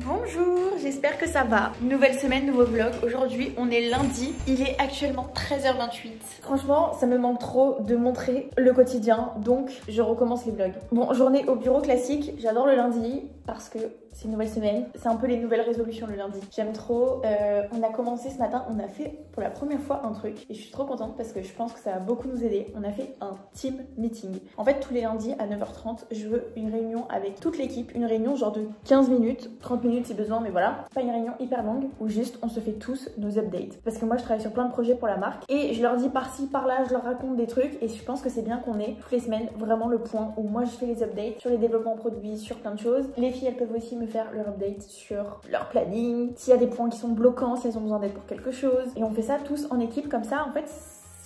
Bonjour, j'espère que ça va. Nouvelle semaine, nouveau vlog. Aujourd'hui, on est lundi. Il est actuellement 13h28. Franchement, ça me manque trop de montrer le quotidien, donc je recommence les vlogs. Bon, journée au bureau classique. J'adore le lundi parce que c'est une nouvelle semaine. C'est un peu les nouvelles résolutions le lundi. J'aime trop. On a commencé ce matin, on a fait pour la première fois un truc et je suis trop contente parce que je pense que ça va beaucoup nous aider. On a fait un team meeting. En fait, tous les lundis à 9h30, je veux une réunion avec toute l'équipe. Une réunion genre de 15 minutes, 30 minutes si besoin, mais voilà. Pas une réunion hyper longue où juste on se fait tous nos updates. Parce que moi, je travaille sur plein de projets pour la marque et je leur dis par-ci, par-là, je leur raconte des trucs et je pense que c'est bien qu'on ait toutes les semaines vraiment le point où moi je fais les updates sur les développements produits, sur plein de choses. Les filles, elles peuvent aussi me faire leur update sur leur planning, s'il y a des points qui sont bloquants, si elles ont besoin d'aide pour quelque chose. Et on fait ça tous en équipe comme ça. En fait,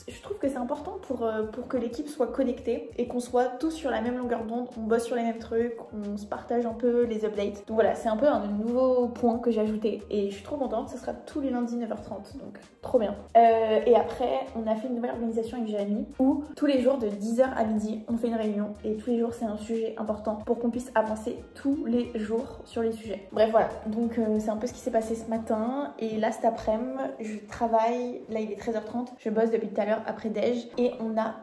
je trouve que c'est important pour que l'équipe soit connectée et qu'on soit tous sur la même longueur d'onde, on bosse sur les mêmes trucs, on se partage un peu les updates. Donc voilà, c'est un peu un nouveau point que j'ai ajouté et je suis trop contente, ce sera tous les lundis 9h30, donc trop bien. Et après, on a fait une nouvelle organisation avec Jérémy où tous les jours de 10h à midi, on fait une réunion et tous les jours c'est un sujet important pour qu'on puisse avancer tous les jours sur les sujets. Bref voilà, donc c'est un peu ce qui s'est passé ce matin et là cet après-midi, je travaille, là il est 13h30, je bosse depuis tout à l'heure après déj et on a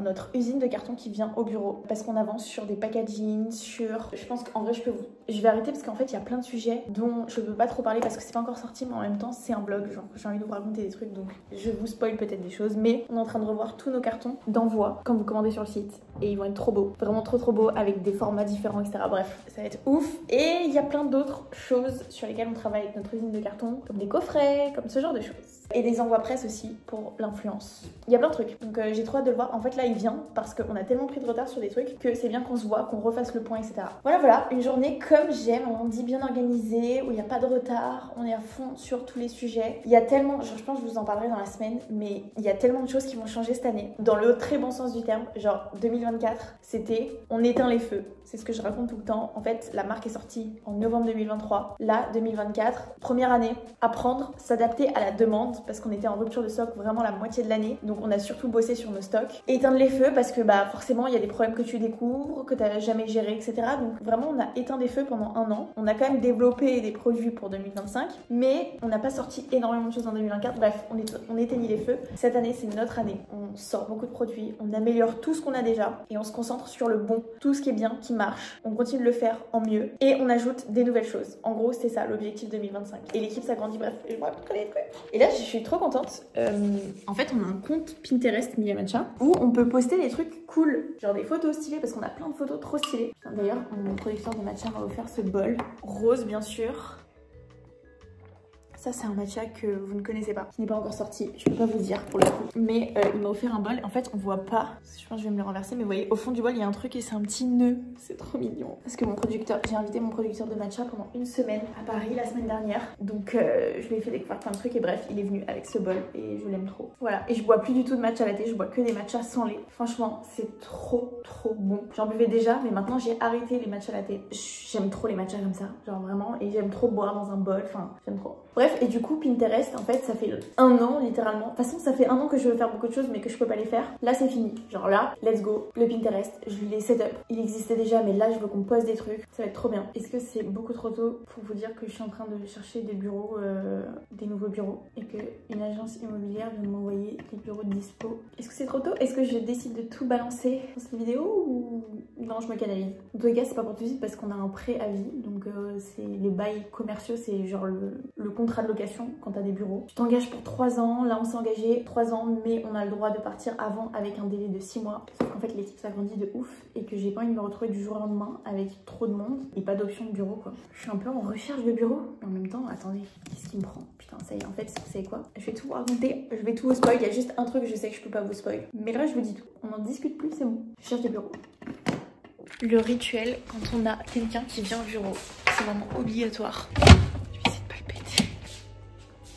notre usine de carton qui vient au bureau parce qu'on avance sur des packaging, je pense qu'en vrai je vais arrêter parce qu'en fait il y a plein de sujets dont je peux pas trop parler parce que c'est pas encore sorti, mais en même temps c'est un blog, genre j'ai envie de vous raconter des trucs donc je vous spoil peut-être des choses, mais on est en train de revoir tous nos cartons d'envoi quand vous commandez sur le site et ils vont être trop beaux, vraiment trop beaux avec des formats différents, etc. Bref, ça va être ouf. Et il y a plein d'autres choses sur lesquelles on travaille avec notre usine de carton, comme des coffrets, comme ce genre de choses. Et des envois presse aussi pour l'influence. Il y a plein de trucs, donc j'ai trop hâte de le voir. En fait là il vient parce qu'on a tellement pris de retard sur des trucs que c'est bien qu'on se voit, qu'on refasse le point, etc. Voilà, une journée comme j'aime, on dit bien organisée, où il n'y a pas de retard, on est à fond sur tous les sujets. Il y a tellement, genre, je pense que je vous en parlerai dans la semaine, mais il y a tellement de choses qui vont changer cette année. Dans le très bon sens du terme, genre 2024, c'était on éteint les feux. C'est ce que je raconte tout le temps. En fait, la marque est sortie en novembre 2023. Là, 2024, première année, apprendre, s'adapter à la demande parce qu'on était en rupture de stock vraiment la moitié de l'année. Donc on a surtout bossé sur nos stocks. Éteindre les feux parce que bah forcément il y a des problèmes que tu découvres, que tu n'as jamais géré, etc. Donc vraiment on a éteint des feux pendant un an. On a quand même développé des produits pour 2025, mais on n'a pas sorti énormément de choses en 2024. Bref, on éteignit les feux. Cette année c'est notre année. On sort beaucoup de produits, on améliore tout ce qu'on a déjà et on se concentre sur le bon, tout ce qui est bien, qui marche. On continue de le faire en mieux et on ajoute des nouvelles choses. En gros c'est ça l'objectif 2025. Et l'équipe s'agrandit, bref, je vous raconterai les trucs. Et là je suis trop contente. En fait on a un compte Pinterest Mia Matcha où on peut poster des trucs cool, genre des photos stylées parce qu'on a plein de photos trop stylées. D'ailleurs mon producteur de matcha m'a offert ce bol rose bien sûr. Ça c'est un matcha que vous ne connaissez pas, qui n'est pas encore sorti, je peux pas vous dire pour le coup. Mais il m'a offert un bol, en fait on voit pas, je pense que je vais me le renverser, mais vous voyez au fond du bol il y a un truc et c'est un petit nœud, c'est trop mignon. Parce que j'ai invité mon producteur de matcha pendant une semaine à Paris la semaine dernière. Donc je lui ai fait découvrir plein de trucs et bref il est venu avec ce bol et je l'aime trop. Voilà, et je bois plus du tout de matcha latte, je bois que des matchas sans lait. Franchement c'est trop bon. J'en buvais déjà mais maintenant j'ai arrêté les matcha latte. J'aime trop les matchas comme ça, genre vraiment, et j'aime trop boire dans un bol, enfin j'aime trop. Bref, et du coup Pinterest en fait ça fait un an littéralement. De toute façon ça fait un an que je veux faire beaucoup de choses mais que je peux pas les faire. Là c'est fini, genre là, let's go, le Pinterest, je l'ai set up. Il existait déjà mais là je veux qu'on poste des trucs, ça va être trop bien. Est-ce que c'est beaucoup trop tôt pour vous dire que je suis en train de chercher des bureaux, des nouveaux bureaux et que une agence immobilière vient de m'envoyer des bureaux de dispo? Est-ce que c'est trop tôt? Est-ce que je décide de tout balancer dans cette vidéo ou non, je me canalise? En tous les cas c'est pas pour tout de suite parce qu'on a un préavis, donc c'est les bails commerciaux, c'est genre le contrat de location quand t'as des bureaux. Tu t'engages pour 3 ans, là on s'est engagé 3 ans mais on a le droit de partir avant avec un délai de 6 mois. Sauf qu'en fait l'équipe s'agrandit de ouf et que j'ai pas envie de me retrouver du jour au lendemain avec trop de monde et pas d'option de bureau quoi. Je suis un peu en recherche de bureau mais en même temps, attendez, qu'est-ce qui me prend? Putain ça y est, en fait vous savez quoi? Je vais tout vous raconter, je vais tout vous spoil, il y a juste un truc que je sais que je peux pas vous spoil. Mais là je vous dis tout, on en discute plus, c'est bon. Je cherche des bureaux. Le rituel quand on a quelqu'un qui vient au bureau, c'est vraiment obligatoire.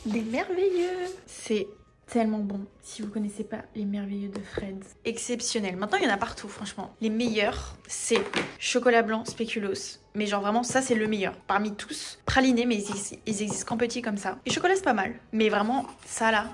Des merveilleux. C'est tellement bon. Si vous connaissez pas les merveilleux de Fred, exceptionnel. Maintenant il y en a partout franchement. Les meilleurs c'est chocolat blanc spéculoos. Mais genre vraiment ça c'est le meilleur parmi tous. Praliné mais ils existent qu'en petit comme ça. Et chocolat c'est pas mal. Mais vraiment ça là,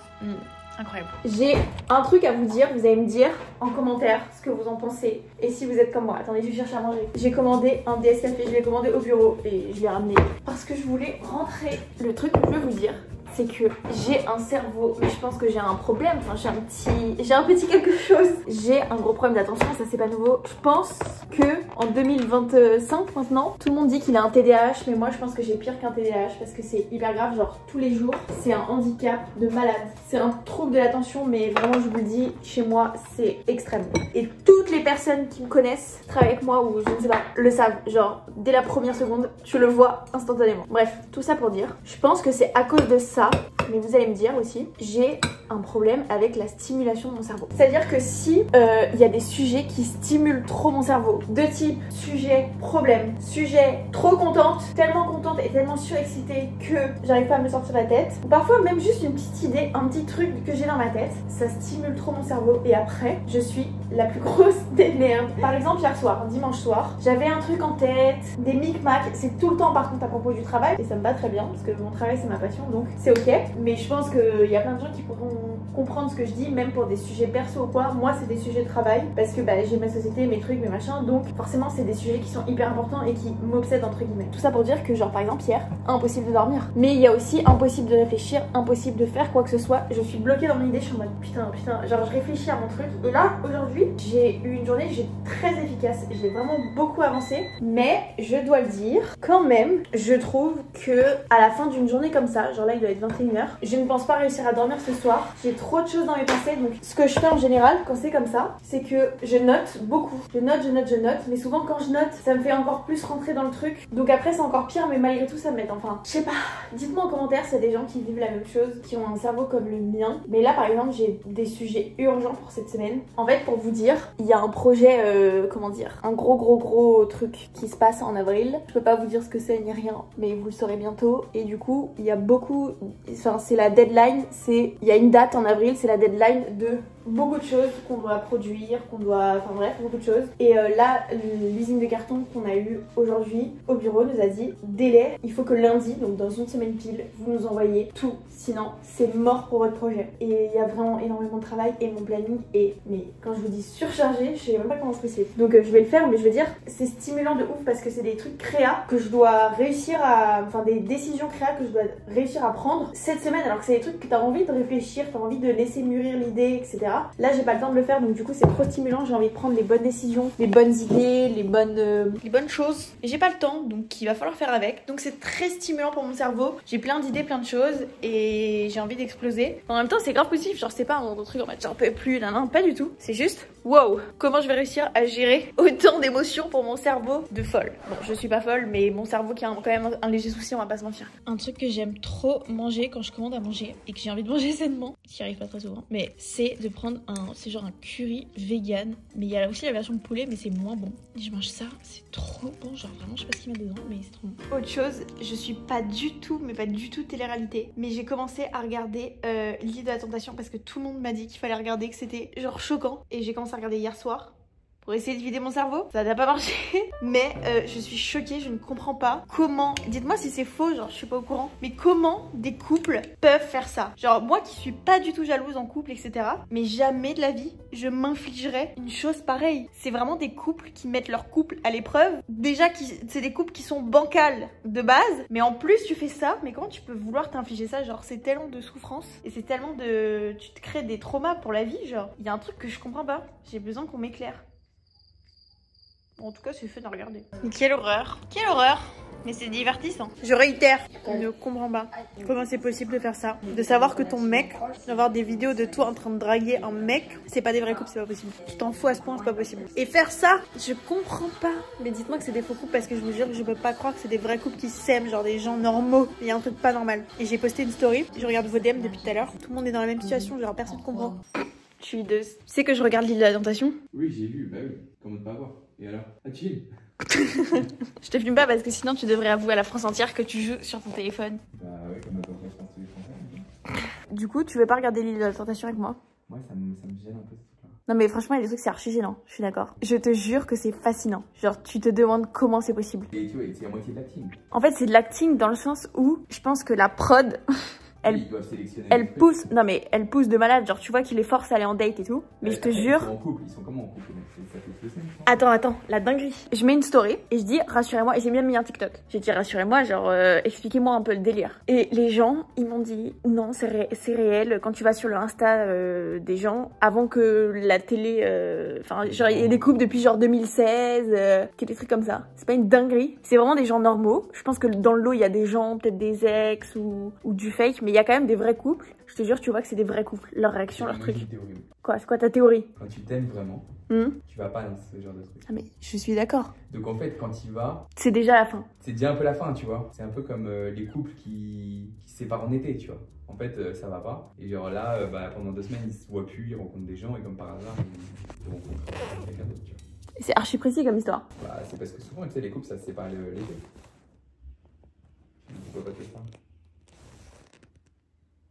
incroyable. J'ai un truc à vous dire, vous allez me dire en commentaire ce que vous en pensez et si vous êtes comme moi. Attendez, je cherche à manger. J'ai commandé un DS Café, je l'ai commandé au bureau et je l'ai ramené parce que je voulais rentrer. Le truc que je veux vous dire, c'est que j'ai un cerveau, mais je pense que j'ai un problème, enfin j'ai un petit quelque chose. J'ai un gros problème d'attention, ça c'est pas nouveau. Je pense que en 2025 maintenant, tout le monde dit qu'il a un TDAH, mais moi je pense que j'ai pire qu'un TDAH parce que c'est hyper grave, genre tous les jours. C'est un handicap de malade. C'est un trouble de l'attention, mais vraiment je vous le dis, chez moi c'est extrême. Et toutes les personnes qui me connaissent, travaillent avec moi ou je ne sais pas, le savent. Genre dès la première seconde, je le vois instantanément. Bref, tout ça pour dire, je pense que c'est à cause de ça. Mais vous allez me dire aussi, j'ai un problème avec la stimulation de mon cerveau. C'est-à-dire que si il y a des sujets qui stimulent trop mon cerveau, de type sujet problème, sujet trop contente et tellement surexcitée que j'arrive pas à me sortir de la tête, ou parfois même juste une petite idée, un petit truc que j'ai dans ma tête, ça stimule trop mon cerveau et après je suis la plus grosse des merdes. Par exemple hier soir, dimanche soir, j'avais un truc en tête, des micmacs, c'est tout le temps par contre à propos du travail et ça me va très bien parce que mon travail c'est ma passion donc c'est ok, mais je pense qu'il y a plein de gens qui pourront comprendre ce que je dis, même pour des sujets perso ou quoi. Moi c'est des sujets de travail parce que j'ai ma société, mes trucs, mes machins, donc forcément c'est des sujets qui sont hyper importants et qui m'obsèdent entre guillemets. Tout ça pour dire que genre par exemple hier, impossible de dormir, mais il y a aussi impossible de réfléchir, impossible de faire quoi que ce soit. Je suis bloquée dans mon idée, je suis en mode putain, genre je réfléchis à mon truc et là aujourd'hui j'ai eu une journée, j'ai très efficace, j'ai vraiment beaucoup avancé, mais je dois le dire quand même, je trouve que à la fin d'une journée comme ça, genre là il doit être 21h, je ne pense pas réussir à dormir ce soir, j'ai trop de choses dans mes pensées, donc ce que je fais en général quand c'est comme ça, c'est que je note beaucoup, je note, mais souvent quand je note, ça me fait encore plus rentrer dans le truc, donc après c'est encore pire, mais malgré tout ça m'aide, enfin, je sais pas, dites-moi en commentaire s'il y a des gens qui vivent la même chose, qui ont un cerveau comme le mien, mais là par exemple j'ai des sujets urgents pour cette semaine. En fait pour vous dire, il y a un projet, comment dire, un gros truc qui se passe en avril, je peux pas vous dire ce que c'est ni rien, mais vous le saurez bientôt, et du coup il y a beaucoup, enfin c'est la deadline, il y a une date en avril, c'est la deadline de beaucoup de choses qu'on doit produire, enfin bref, beaucoup de choses. Et là, l'usine de carton qu'on a eu aujourd'hui au bureau nous a dit délai, il faut que lundi, donc dans une semaine pile, vous nous envoyez tout, sinon c'est mort pour votre projet. Et il y a vraiment énormément de travail et mon planning est, mais quand je vous dis surchargé, je sais même pas comment c'est possible. Donc je vais le faire, mais je veux dire, c'est stimulant de ouf parce que c'est des trucs créa que je dois réussir à, enfin des décisions créa que je dois réussir à prendre cette semaine, alors que c'est des trucs que t'as envie de réfléchir, t'as envie de laisser mûrir l'idée, etc. Là j'ai pas le temps de le faire, donc du coup c'est trop stimulant, j'ai envie de prendre les bonnes décisions, les bonnes idées, les bonnes choses. J'ai pas le temps, donc il va falloir faire avec. Donc c'est très stimulant pour mon cerveau, j'ai plein d'idées, plein de choses et j'ai envie d'exploser. En même temps c'est grave positif, genre c'est pas un truc en mode j'en peux plus, non, pas du tout. C'est juste wow, comment je vais réussir à gérer autant d'émotions pour mon cerveau de folle. Bon, je suis pas folle, mais mon cerveau qui a quand même un léger souci, on va pas se mentir. Un truc que j'aime trop manger quand je commande à manger et que j'ai envie de manger sainement, qui arrive pas très souvent, mais c'est de prendre c'est genre un curry vegan, mais il y a aussi la version de poulet, mais c'est moins bon. Et je mange ça, c'est trop bon, genre vraiment je sais pas ce qu'il y a dedans, mais c'est trop bon. Autre chose, je suis pas du tout, mais pas du tout télé-réalité, mais j'ai commencé à regarder l'île de la tentation parce que tout le monde m'a dit qu'il fallait regarder, que c'était genre choquant, et j'ai commencé à regarder hier soir pour essayer de vider mon cerveau. Ça n'a pas marché, mais je suis choquée, je ne comprends pas comment, dites-moi si c'est faux, genre je suis pas au courant, mais comment des couples peuvent faire ça. Genre moi qui suis pas du tout jalouse en couple, etc., mais jamais de la vie je m'infligerais une chose pareille. C'est vraiment des couples qui mettent leur couple à l'épreuve. Déjà c'est des couples qui sont bancals de base, mais en plus tu fais ça, mais comment tu peux vouloir t'infliger ça? Genre c'est tellement de souffrance et c'est tellement de, tu te crées des traumas pour la vie, genre il y a un truc que je comprends pas, j'ai besoin qu'on m'éclaire. Bon, en tout cas, c'est fun à regarder. Quelle horreur! Quelle horreur! Mais c'est divertissant. Je réitère, je ne comprends pas comment c'est possible de faire ça. De savoir que ton mec, d'avoir des vidéos de toi en train de draguer un mec, c'est pas des vrais couples, c'est pas possible. Tu t'en fous à ce point, c'est pas possible. Et faire ça, je comprends pas. Mais dites-moi que c'est des faux couples parce que je vous jure que je peux pas croire que c'est des vrais couples qui s'aiment, genre des gens normaux. Il y a un truc pas normal. Et j'ai posté une story, je regarde vos DM depuis tout à l'heure. Tout le monde est dans la même situation, genre personne comprend. Je suis hideuse. Tu sais que je regarde l'île de la tentation? Oui, j'ai vu, bah oui, comment ne pas voir. Et alors? Ah, tu filmes? Je te filme pas parce que sinon tu devrais avouer à la France entière que tu joues sur ton téléphone. Bah ouais, comme à peu près, je pense tous les Français. Du coup, tu veux pas regarder l'île de la tentation avec moi? Ouais, ça me gêne un peu ce truc-là. Non mais franchement, il y a des trucs, c'est archi gênant, je suis d'accord. Je te jure que c'est fascinant. Genre, tu te demandes comment c'est possible. Et tu vois, c'est la moitié de l'acting. En fait, c'est de l'acting dans le sens où je pense que la prod... Ils doivent sélectionner. Elle pousse, non mais elle pousse de malade, genre tu vois qu'il les force à aller en date et tout. Mais je te jure. Ils sont en couple, ils sont comment en couple? Ça fait 2 semaines. Attends, la dinguerie. Je mets une story et je dis rassurez-moi, et j'ai même mis un TikTok. J'ai dit rassurez-moi, genre expliquez-moi un peu le délire. Et les gens, ils m'ont dit non, c'est réel. Quand tu vas sur le Insta des gens, avant que la télé, enfin genre il y a des couples depuis genre 2016, des trucs comme ça. C'est pas une dinguerie. C'est vraiment des gens normaux. Je pense que dans le lot il y a des gens, peut-être des ex ou du fake, mais il y a quand même des vrais couples. Je te jure, tu vois que c'est des vrais couples. Leur réaction, leur truc. Quoi, c'est quoi ta théorie? Quand tu t'aimes vraiment, tu vas pas dans ce genre de truc. Ah mais je suis d'accord. Donc en fait, quand il va, c'est déjà la fin. C'est déjà un peu la fin, tu vois. C'est un peu comme les couples qui se séparent en été, tu vois. En fait, ça va pas. Et genre là, pendant 2 semaines, ils se voient plus, ils rencontrent des gens et comme par hasard, ils rencontrent quelqu'un d'autre, tu vois. C'est archi précis comme histoire. Bah, c'est parce que souvent, tu sais, les couples, ça se sépare l'été. Pourquoi pas te faire?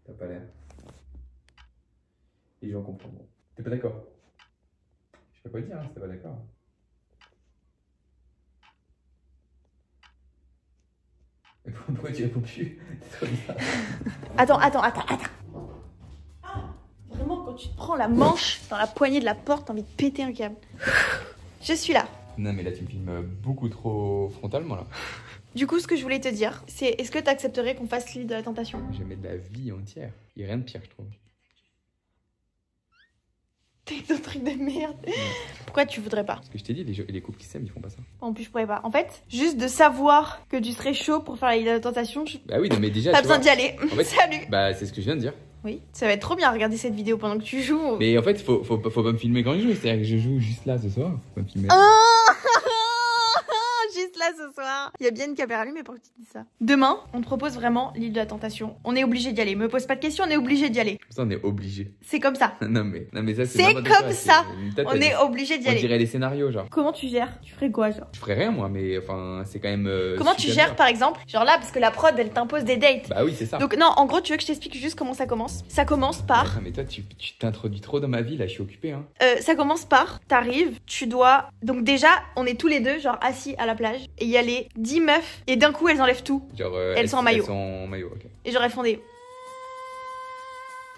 T'as pas l'air. Les gens comprendront. T'es pas d'accord? Je sais pas quoi dire, hein, si t'es pas d'accord. Pourquoi tu réponds plus? T'es trop bizarre. Attends. Ah, vraiment, quand tu te prends la manche dans la poignée de la porte, t'as envie de péter un câble. Je suis là. Non, mais là, tu me filmes beaucoup trop frontalement, là. Du coup, ce que je voulais te dire, c'est est-ce que t'accepterais qu'on fasse l'île de la tentation? Je vais mettre la vie entière. Il n'y a rien de pire, je trouve. T'es un truc de merde. Pourquoi tu voudrais pas? Parce que je t'ai dit, les couples qui s'aiment, ils font pas ça. En plus, je pourrais pas. En fait, juste de savoir que tu serais chaud pour faire l'île de la tentation, Bah oui, non, mais déjà. T'as besoin d'y aller. En fait, salut. Bah, c'est ce que je viens de dire. Oui, ça va être trop bien à regarder cette vidéo pendant que tu joues. Mais en fait, faut pas me filmer quand je joue. C'est-à-dire que je joue juste là ce soir. Faut pas me filmer. Juste là ce soir. Il y a bien une caméra allumée pour que tu dis ça. Demain, on te propose vraiment l'île de la tentation. On est obligé d'y aller. Me pose pas de questions, on est obligé d'y aller. Comme ça, on est obligé. C'est comme ça. non mais ça, c'est comme ça. On est obligé d'y aller. On dirait les scénarios, genre. Comment tu gères? Tu ferais quoi, genre? Je ferais rien, moi, mais enfin, c'est quand même. Comment tu gères, par exemple? Genre là, parce que la prod, elle t'impose des dates. Bah oui, c'est ça. Donc, non, en gros, tu veux que je t'explique juste comment ça commence? Ça commence par. Ah, mais toi, tu t'introduis trop dans ma vie, là, je suis occupée, hein. Ça commence par, t'arrives, tu dois. Donc, déjà, on est tous les deux, genre, assis à la plage, et il y a les 10 meufs, et d'un coup, elles enlèvent tout. Genre, elles sont en maillot. Elles sont en maillot, ok. Et genre, elles font des.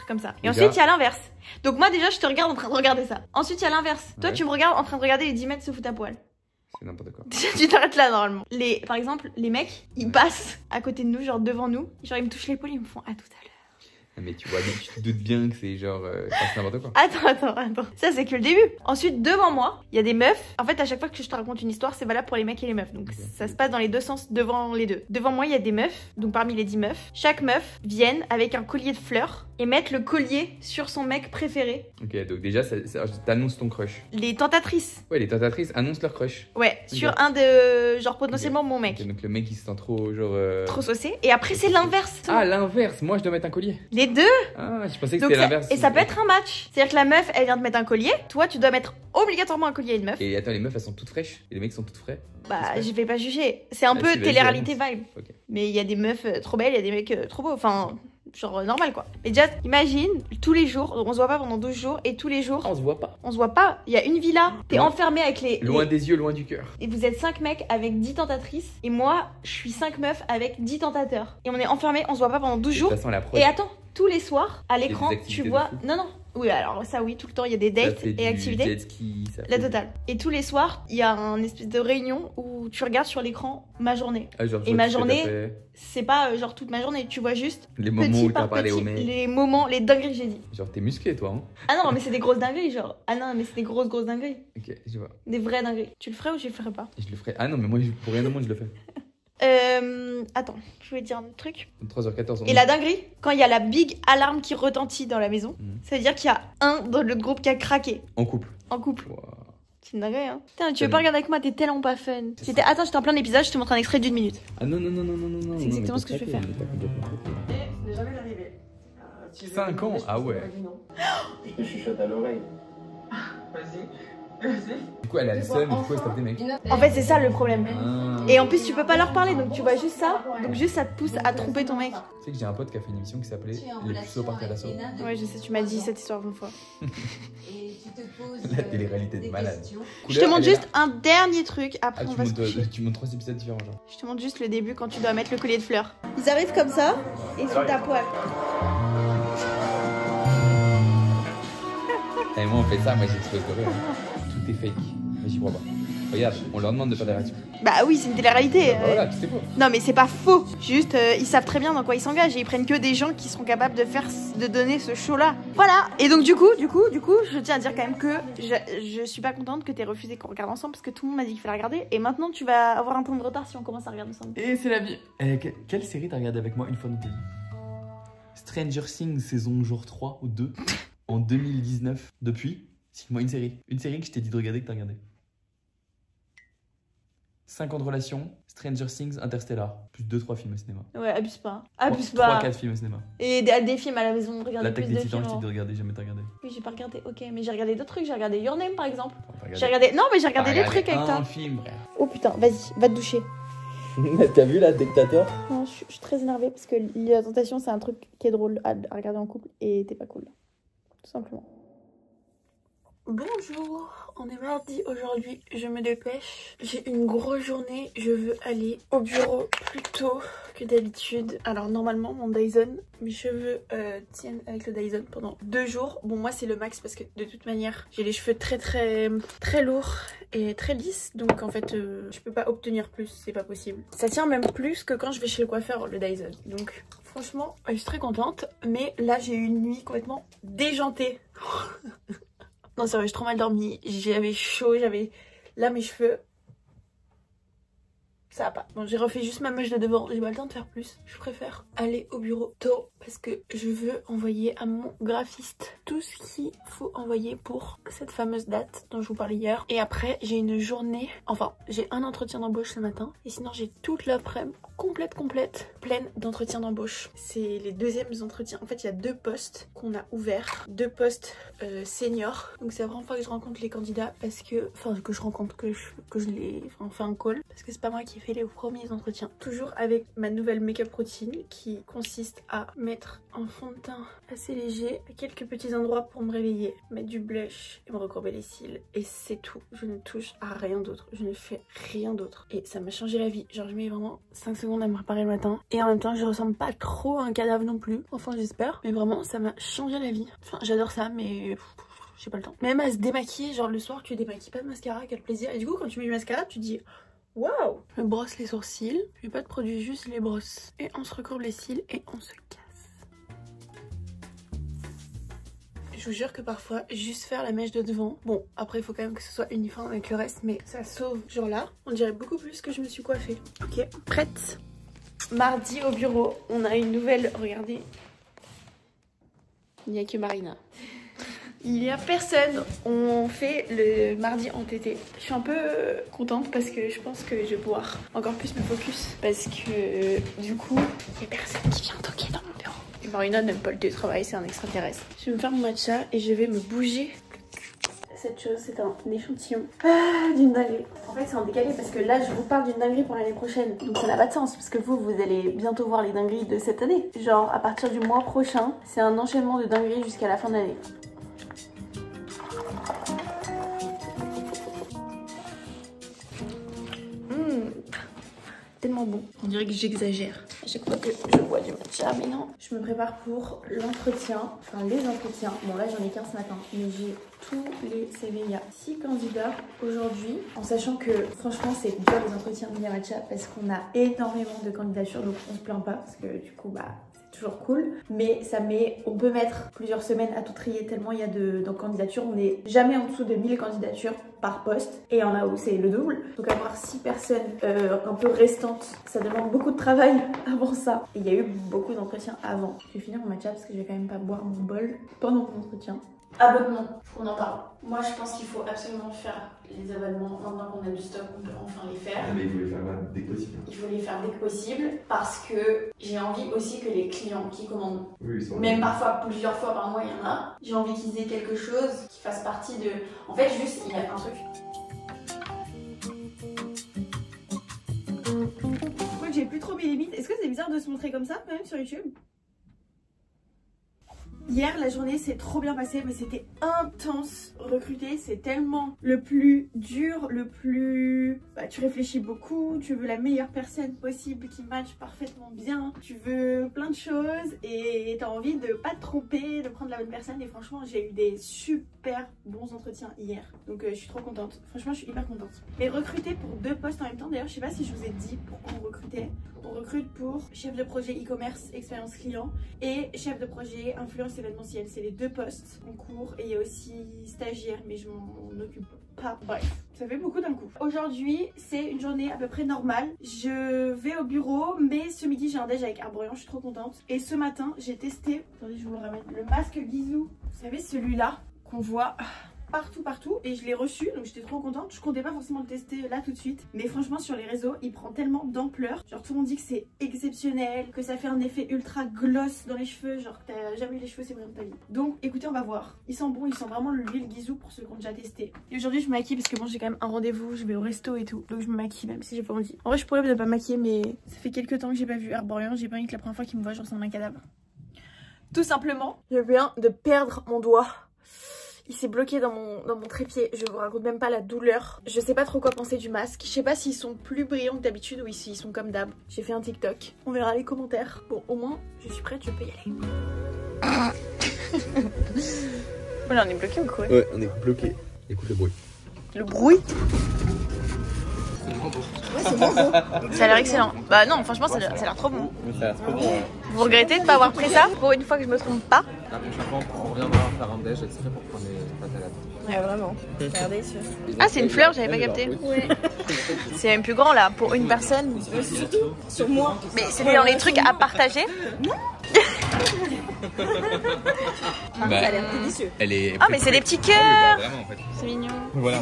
Comme ça. Et ensuite, il y a l'inverse. Donc, moi, déjà, je te regarde en train de regarder ça. Ensuite, il y a l'inverse. Toi, tu me regardes en train de regarder les 10 mètres se foutent à poil. C'est n'importe quoi. Déjà, tu t'arrêtes là, normalement. Par exemple, les mecs, ils passent à côté de nous, genre devant nous. Genre, ils me touchent l'épaule, ils me font à tout à l'heure. Mais tu vois, tu te doutes bien que c'est genre n'importe quoi. Attends. Ça, c'est que le début. Ensuite, devant moi, il y a des meufs. En fait, à chaque fois que je te raconte une histoire, c'est valable pour les mecs et les meufs. Donc, ça se passe dans les deux sens devant les deux. Devant moi, il y a des meufs. Donc, parmi les 10 meufs, chaque meuf vienne avec un collier de fleurs et mettre le collier sur son mec préféré. Ok, donc déjà, t'annonces ton crush. Les tentatrices. Ouais, les tentatrices annoncent leur crush. Ouais, sur un de. Genre, potentiellement mon mec. Okay, donc, le mec, il se sent trop, genre. Trop saucé. Et après, c'est l'inverse. Ah, l'inverse. Moi, je dois mettre un collier. Les deux. Ah, je pensais que c'était l'inverse. Et ça peut être un match. C'est-à-dire que la meuf, elle vient de mettre un collier. Toi, tu dois mettre obligatoirement un collier à une meuf. Et attends, les meufs, elles sont toutes fraîches. Et les mecs sont toutes frais. Bah, je vais pas juger. C'est un peu télé-réalité vibe. Okay. Mais il y a des meufs trop belles, il y a des mecs trop beaux. Enfin, genre normal quoi. Mais déjà, imagine, tous les jours, on se voit pas pendant 12 jours. Et tous les jours. Ah, on se voit pas. On se voit pas. Il y a une villa. T'es enfermé avec les. Loin des yeux, loin du cœur. Et vous êtes 5 mecs avec 10 tentatrices. Et moi, je suis 5 meufs avec 10 tentateurs. Et on est enfermés, on se voit pas pendant 12 jours. De toute façon, la prod... Et attends, tous les soirs, à l'écran, tu vois. Non. Oui, alors ça, oui, tout le temps, il y a des dates et activités. Jet ski, ça la totale. Et tous les soirs, il y a un espèce de réunion où tu regardes sur l'écran ma journée. Ah, genre, et ma journée, c'est pas genre toute ma journée. Tu vois juste les moments où t'as parlé au mec. Les moments, les dingueries que j'ai dit. Genre, t'es musclé, toi, hein. Ah non, mais c'est des grosses dingueries, genre. Ah non, mais c'est des grosses dingueries. Ok, je vois. Des vraies dingueries. Tu le ferais ou tu le ferais pas? Je le ferais. Ah non, mais moi, pour rien au monde, je le fais. Attends, je voulais dire un autre truc. 3h14. Et la dinguerie, quand il y a la big alarme qui retentit dans la maison, ça veut dire qu'il y a un dans le groupe qui a craqué. En couple. En couple. Wow. C'est une dinguerie, hein. Putain, tu veux pas regarder avec moi, t'es tellement pas fun. Attends, j'étais en plein épisode, je te montre un extrait d'1 minute. Ah non. C'est exactement ce que je vais faire. Ce n'est jamais arrivé. 5 ans, ah ouais. Je te chuchote à l'oreille. Vas-y. Du coup, elle a le seum et du coup, elle tape des mecs. En fait, c'est ça le problème. Ah. Et en plus, tu peux pas leur parler, donc tu vois juste ça. Donc juste ça te pousse à tromper ton mec. Tu sais que j'ai un pote qui a fait une émission qui s'appelait Les puceaux partent à l'assaut. Ouais, je sais, tu m'as dit cette histoire une fois. La télé-réalité de malade. Je te montre juste un dernier truc, après Ah, on va se coucher. tu montres 3 épisodes différents, genre. Je te montre juste le début quand tu dois mettre le collier de fleurs. Ils arrivent comme ça et sous ta poêle. Et moi, on fait ça, moi j'explose de rire. Tout est fake. Mais j'y crois pas. Regarde, on leur demande de faire des réactions. Bah oui, c'est une télé-réalité. Voilà, tout est faux. Non mais c'est pas faux. Juste, ils savent très bien dans quoi ils s'engagent et ils prennent que des gens qui seront capables de donner ce show-là. Voilà. Et donc du coup, je tiens à dire quand même que je suis pas contente que t'aies refusé qu'on regarde ensemble parce que tout le monde m'a dit qu'il fallait regarder. Et maintenant, tu vas avoir un temps de retard si on commence à regarder ensemble. Et c'est la vie. Quelle série t'as regardé avec moi une fois dans ta vie? Stranger Things saison genre 3 ou 2 en 2019. Depuis, cite-moi une série. Une série que je t'ai dit de regarder que t'as regardé. 5 ans de relation, Stranger Things, Interstellar. Plus 2-3 films au cinéma. Ouais, abuse pas. Abuse pas. 3-4 films au cinéma. Et des films à la maison, regarder L'attaque plus des de titans, films. je t'ai dit de regarder, jamais t'as regardé. Oui, j'ai pas regardé. Ok, mais j'ai regardé d'autres trucs. J'ai regardé Your Name par exemple. Enfin, t'as J'ai regardé. Non, mais j'ai regardé des trucs avec un toi. film, frère. Oh putain, vas-y, va te doucher. T'as vu là, dictateur? Non, je suis très énervée parce que la tentation, c'est un truc qui est drôle à regarder en couple et t'es pas cool. Tout simplement. Bonjour, on est mardi aujourd'hui, je me dépêche. J'ai une grosse journée, je veux aller au bureau plus tôt que d'habitude. Alors normalement mon Dyson, mes cheveux tiennent avec le Dyson pendant 2 jours. Bon moi c'est le max parce que de toute manière j'ai les cheveux très lourds et très lisses. Donc en fait je peux pas obtenir plus, c'est pas possible. Ça tient même plus que quand je vais chez le coiffeur le Dyson. Donc franchement je suis très contente. Mais là j'ai eu une nuit complètement déjantée. Non sérieux, j'ai trop mal dormi, j'avais chaud, j'avais... Là mes cheveux... Ça va pas. Bon, j'ai refait juste ma mèche de devant, j'ai pas le temps de faire plus. Je préfère aller au bureau tôt parce que je veux envoyer à mon graphiste tout ce qu'il faut envoyer pour cette fameuse date dont je vous parlais hier. Et après, j'ai une journée... Enfin, j'ai un entretien d'embauche ce matin. Et sinon, j'ai toute l'après-midi complète, pleine d'entretiens d'embauche. C'est les deuxièmes entretiens. En fait, il y a 2 postes qu'on a ouverts. 2 postes seniors. Donc c'est vraiment pas que je rencontre les candidats parce que... Enfin, que je rencontre, que je les... Enfin, on fait un call. Parce que c'est pas moi qui ai fait les premiers entretiens. Toujours avec ma nouvelle make-up routine qui consiste à mettre un fond de teint assez léger à quelques petits endroits pour me réveiller. Mettre du blush et me recourber les cils. Et c'est tout. Je ne touche à rien d'autre. Je ne fais rien d'autre. Et ça m'a changé la vie. Genre je mets vraiment 5 secondes à me préparer le matin. Et en même temps je ressemble pas trop à un cadavre non plus. Enfin j'espère. Mais vraiment ça m'a changé la vie. Enfin j'adore ça mais... j'ai pas le temps. Même à se démaquiller, genre le soir tu démaquilles pas de mascara, quel plaisir. Et du coup quand tu mets du mascara tu dis waouh. Je me brosse les sourcils, je mets pas de produit, juste les brosses. Et on se recourbe les cils et on se casse. Je vous jure que parfois, juste faire la mèche de devant, bon après il faut quand même que ce soit uniforme avec le reste, mais ça sauve. Genre là, on dirait beaucoup plus que je me suis coiffée. Ok, prête. Mardi au bureau, on a une nouvelle, regardez. Il n'y a que Marina. Il n'y a personne, on fait le mardi en TT. Je suis un peu contente parce que je pense que je vais pouvoir encore plus me focus. Parce que du coup, il n'y a personne qui vient toquer dans mon bureau. Et Marina n'aime pas le télétravail, c'est un extraterrestre. Je vais me faire mon matcha et je vais me bouger. Cette chose, c'est un échantillon d'une dinguerie. En fait, c'est en décalé parce que là, je vous parle d'une dinguerie pour l'année prochaine. Donc ça n'a pas de sens parce que vous allez bientôt voir les dingueries de cette année. Genre, à partir du mois prochain, c'est un enchaînement de dingueries jusqu'à la fin de l'année. Tellement bon. On dirait que j'exagère à chaque fois que je bois du matcha, mais non. Je me prépare pour l'entretien, enfin les entretiens. Bon là j'en ai qu'un ce matin, mais j'ai tous les CV. Il y a 6 candidats aujourd'hui, en sachant que franchement c'est dur les entretiens de matcha parce qu'on a énormément de candidatures, donc on se plaint pas parce que du coup bah c'est toujours cool. Mais ça met, on peut mettre plusieurs semaines à tout trier tellement il y a de candidatures. On n'est jamais en dessous de 1000 candidatures par poste et il y en a où c'est le double. Donc avoir 6 personnes un peu restantes, ça demande beaucoup de travail avant ça. Et il y a eu beaucoup d'entretiens avant. Je vais finir mon matcha parce que je vais quand même pas boire mon bol pendant mon entretien. Abonnement, faut qu'on en parle. Moi je pense qu'il faut absolument faire les abonnements maintenant qu'on a du stock, on peut enfin les faire. Mais il faut les faire dès que possible. Il faut les faire dès que possible parce que j'ai envie aussi que les clients qui commandent, Oui, même parfois plusieurs fois par mois il y en a, j'ai envie qu'ils aient quelque chose qui fasse partie de... En fait juste il y a un truc. Je crois que j'ai plus trop mes limites. Est-ce que c'est bizarre de se montrer comme ça quand même sur YouTube? Hier, la journée s'est trop bien passée, mais c'était intense. Recruter, c'est tellement le plus dur, le plus... Bah, tu réfléchis beaucoup, tu veux la meilleure personne possible qui matche parfaitement bien. Tu veux plein de choses et t'as envie de pas te tromper, de prendre la bonne personne. Et franchement, j'ai eu des super bons entretiens hier. Donc je suis trop contente. Franchement, je suis hyper contente. Mais recruter pour 2 postes en même temps, d'ailleurs, je sais pas si je vous ai dit pourquoi on recrutait. On recrute pour chef de projet e-commerce, expérience client et chef de projet influence événementielle. C'est les 2 postes en cours et il y a aussi stagiaire, mais je m'en occupe pas. Bref, ça fait beaucoup d'un coup. Aujourd'hui, c'est une journée à peu près normale. Je vais au bureau, mais ce midi, j'ai un déj avec Arborian, je suis trop contente. Et ce matin, j'ai testé, attendez, je vous le ramène, le masque Guizou. Vous savez, celui-là qu'on voit partout et je l'ai reçu, donc j'étais trop contente. Je comptais pas forcément le tester là tout de suite, mais franchement sur les réseaux il prend tellement d'ampleur, genre tout le monde dit que c'est exceptionnel, que ça fait un effet ultra gloss dans les cheveux, genre que t'as jamais eu les cheveux c'est vrai de ta vie. Donc écoutez, on va voir, il sent bon, il sent vraiment l'huile Guizou pour ceux qui ont déjà testé. Et aujourd'hui je me maquille parce que bon j'ai quand même un rendez-vous, je vais au resto et tout, donc je me maquille même si j'ai pas envie. En vrai je pourrais ne pas maquiller, mais ça fait quelques temps que j'ai pas vu Arborian, j'ai pas envie que la première fois qu'il me voit je ressemble à un cadavre. Tout simplement, je viens de perdre mon doigt. Il s'est bloqué dans mon trépied, je vous raconte même pas la douleur. Je sais pas trop quoi penser du masque. Je sais pas s'ils sont plus brillants que d'habitude ou s'ils sont comme d'hab. J'ai fait un TikTok, on verra les commentaires. Bon, au moins, je suis prête, je peux y aller. Voilà, on est bloqué ou quoi? Ouais, on est bloqué. Écoute le bruit. Le bruit? Ouais, c'est bon. Ça a l'air excellent. Bah non, franchement, ça a l'air trop bon. Ça a l'air trop bon. Vous regrettez de pas avoir pris ça? Pour une fois que je me trompe pas. La prochaine fois, on reviendra faire un déj exprès pour prendre les pâtes à la tarte. Ouais, vraiment. Regardez ici. Ah, c'est une fleur, j'avais pas capté. Ouais. C'est même plus grand là, pour une personne. Mais c'est surtout sur moi. Mais c'était dans les trucs à partager. Ça a l'air délicieux. Elle est. Ah, mais c'est des petits cœurs. Vraiment en fait. C'est mignon. Voilà,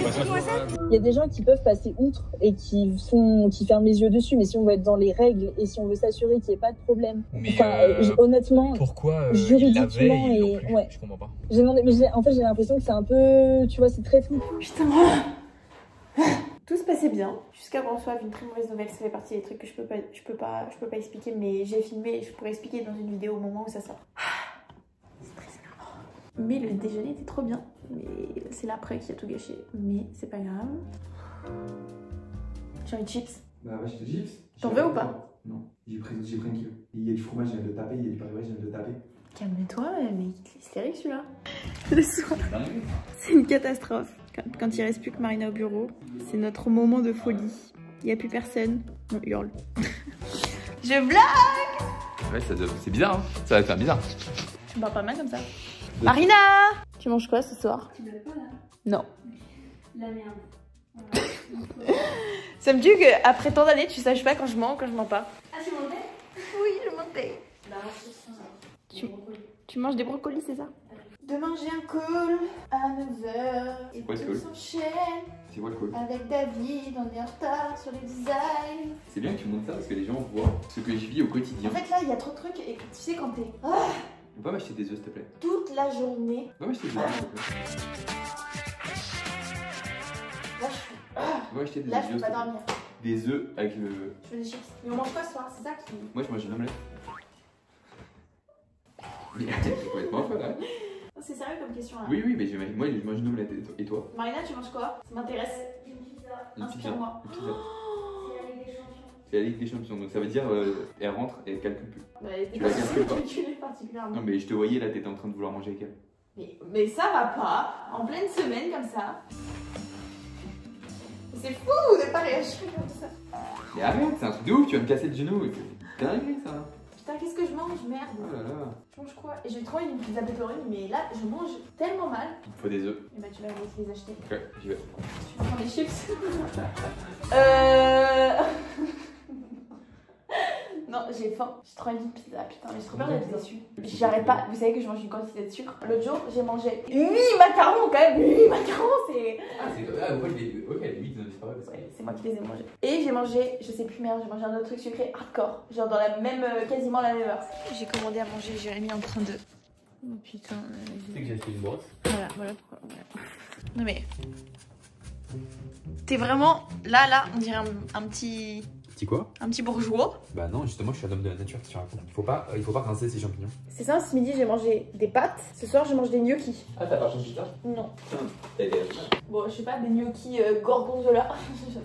Il y a des gens qui peuvent passer outre et qui ferment les yeux dessus, mais si on veut être dans les règles et si on veut s'assurer qu'il n'y ait pas de problème, Mais enfin, honnêtement, pourquoi juridiquement et ouais. Je comprends pas. J'ai demandé, mais en fait j'ai l'impression que c'est un peu, tu vois, c'est très flou. Putain. Tout se passait bien jusqu'à qu'on reçoive une très mauvaise nouvelle. Ça fait partie des trucs que je peux pas expliquer, mais j'ai filmé et je pourrais expliquer dans une vidéo au moment où ça sort. C'est très énervant. Mais le déjeuner était trop bien. Mais c'est l'après qui a tout gâché. Mais c'est pas grave. J'ai envie de chips. Bah ouais, je te chips. T'en veux ou pas? Non, j'ai pris 1 kilo. Il y a du fromage, je viens de le taper, il y a du pain, je viens de le taper. Calme-toi, mais il est hystérique celui-là. Le soir, c'est une catastrophe. Quand il reste plus que Marina au bureau, c'est notre moment de folie. Il n'y a plus personne, on hurle. Je blague. Ouais, c'est bizarre, hein. Ça va faire bizarre. Tu me parles pas mal comme ça. Marina, tu manges quoi ce soir? Tu veux pas là? Non. La merde. Ça me dit qu'après tant d'années, tu saches pas quand je mens ou quand je mens pas. Ah, tu mangeais? Oui, je mentais. Bah, c'est ça. Tu manges des brocolis, c'est ça? Demain j'ai un call à 9h et quoi le tout call? s'enchaîne C'est quoi le cool? avec David, on est en retard sur le design. C'est bien que tu montres ça parce que les gens voient ce que je vis au quotidien. En fait là il y a trop de trucs et tu sais quand t'es On peut m'acheter des œufs s'il te plaît? toute la journée, On va m'acheter des œufs s'il te plaît. là je suis... On va acheter des Là je œufs. peux pas dormir, Des œufs avec le. je veux des chips. Mais on mange quoi ce soir? C'est ça qui... Moi je mange une omelette. Mais t'es complètement folle hein? C'est sérieux comme question là. Oui, mais moi je mange une omelette et toi? Marina tu manges quoi? Ça m'intéresse. Une pizza. Une pizza. Inspire-moi. Une pizza. C'est la Ligue des Champions. C'est la Ligue des Champions donc ça veut dire elle rentre et elle calcule plus. Bah, elle était Tu la pas calcules pas. calculée particulièrement. Non mais je te voyais là, t'étais en train de vouloir manger avec elle. Mais ça va pas, en pleine semaine comme ça. C'est fou de pas réagir comme ça. Mais arrête, c'est un truc de ouf, tu vas me casser le genou. C'est dingue ça. Putain, qu'est-ce que je mange? Merde. Oh là là. Je mange quoi? Et j'ai trop une pizza pepperoni, mais là, je mange tellement mal. Il me faut des œufs. Et bah, tu vas aller les acheter. Ok, j'y vais. Tu prends des chips. Non, j'ai faim. J'ai trop envie de pizza. Putain, mais j'ai trop peur d'être déçue. J'arrête pas. Vous savez que je mange une quantité de sucre. L'autre jour, j'ai mangé 8 macarons quand même. 8 macarons, c'est. Ah, c'est. Ah, ok, les 8 ne disent pas. Ouais, c'est moi qui les ai mangés. Et j'ai mangé, je sais plus, merde, j'ai mangé un autre truc sucré hardcore. Genre dans la même. Quasiment la même heure. J'ai commandé à manger, Jérémy en train de. Oh putain. Tu sais que j'ai acheté une brosse. Voilà pourquoi. Voilà. Non mais. T'es vraiment. Là, on dirait un petit. Petit quoi? Un petit bourgeois. Bah non, justement, je suis un homme de la nature, tu racontes. Il faut pas rincer ces champignons. C'est ça, ce midi j'ai mangé des pâtes. Ce soir je mange des gnocchis. Ah, t'as pas changé ça? Non. T'as Bon, je sais pas, des gnocchis gorgonzola.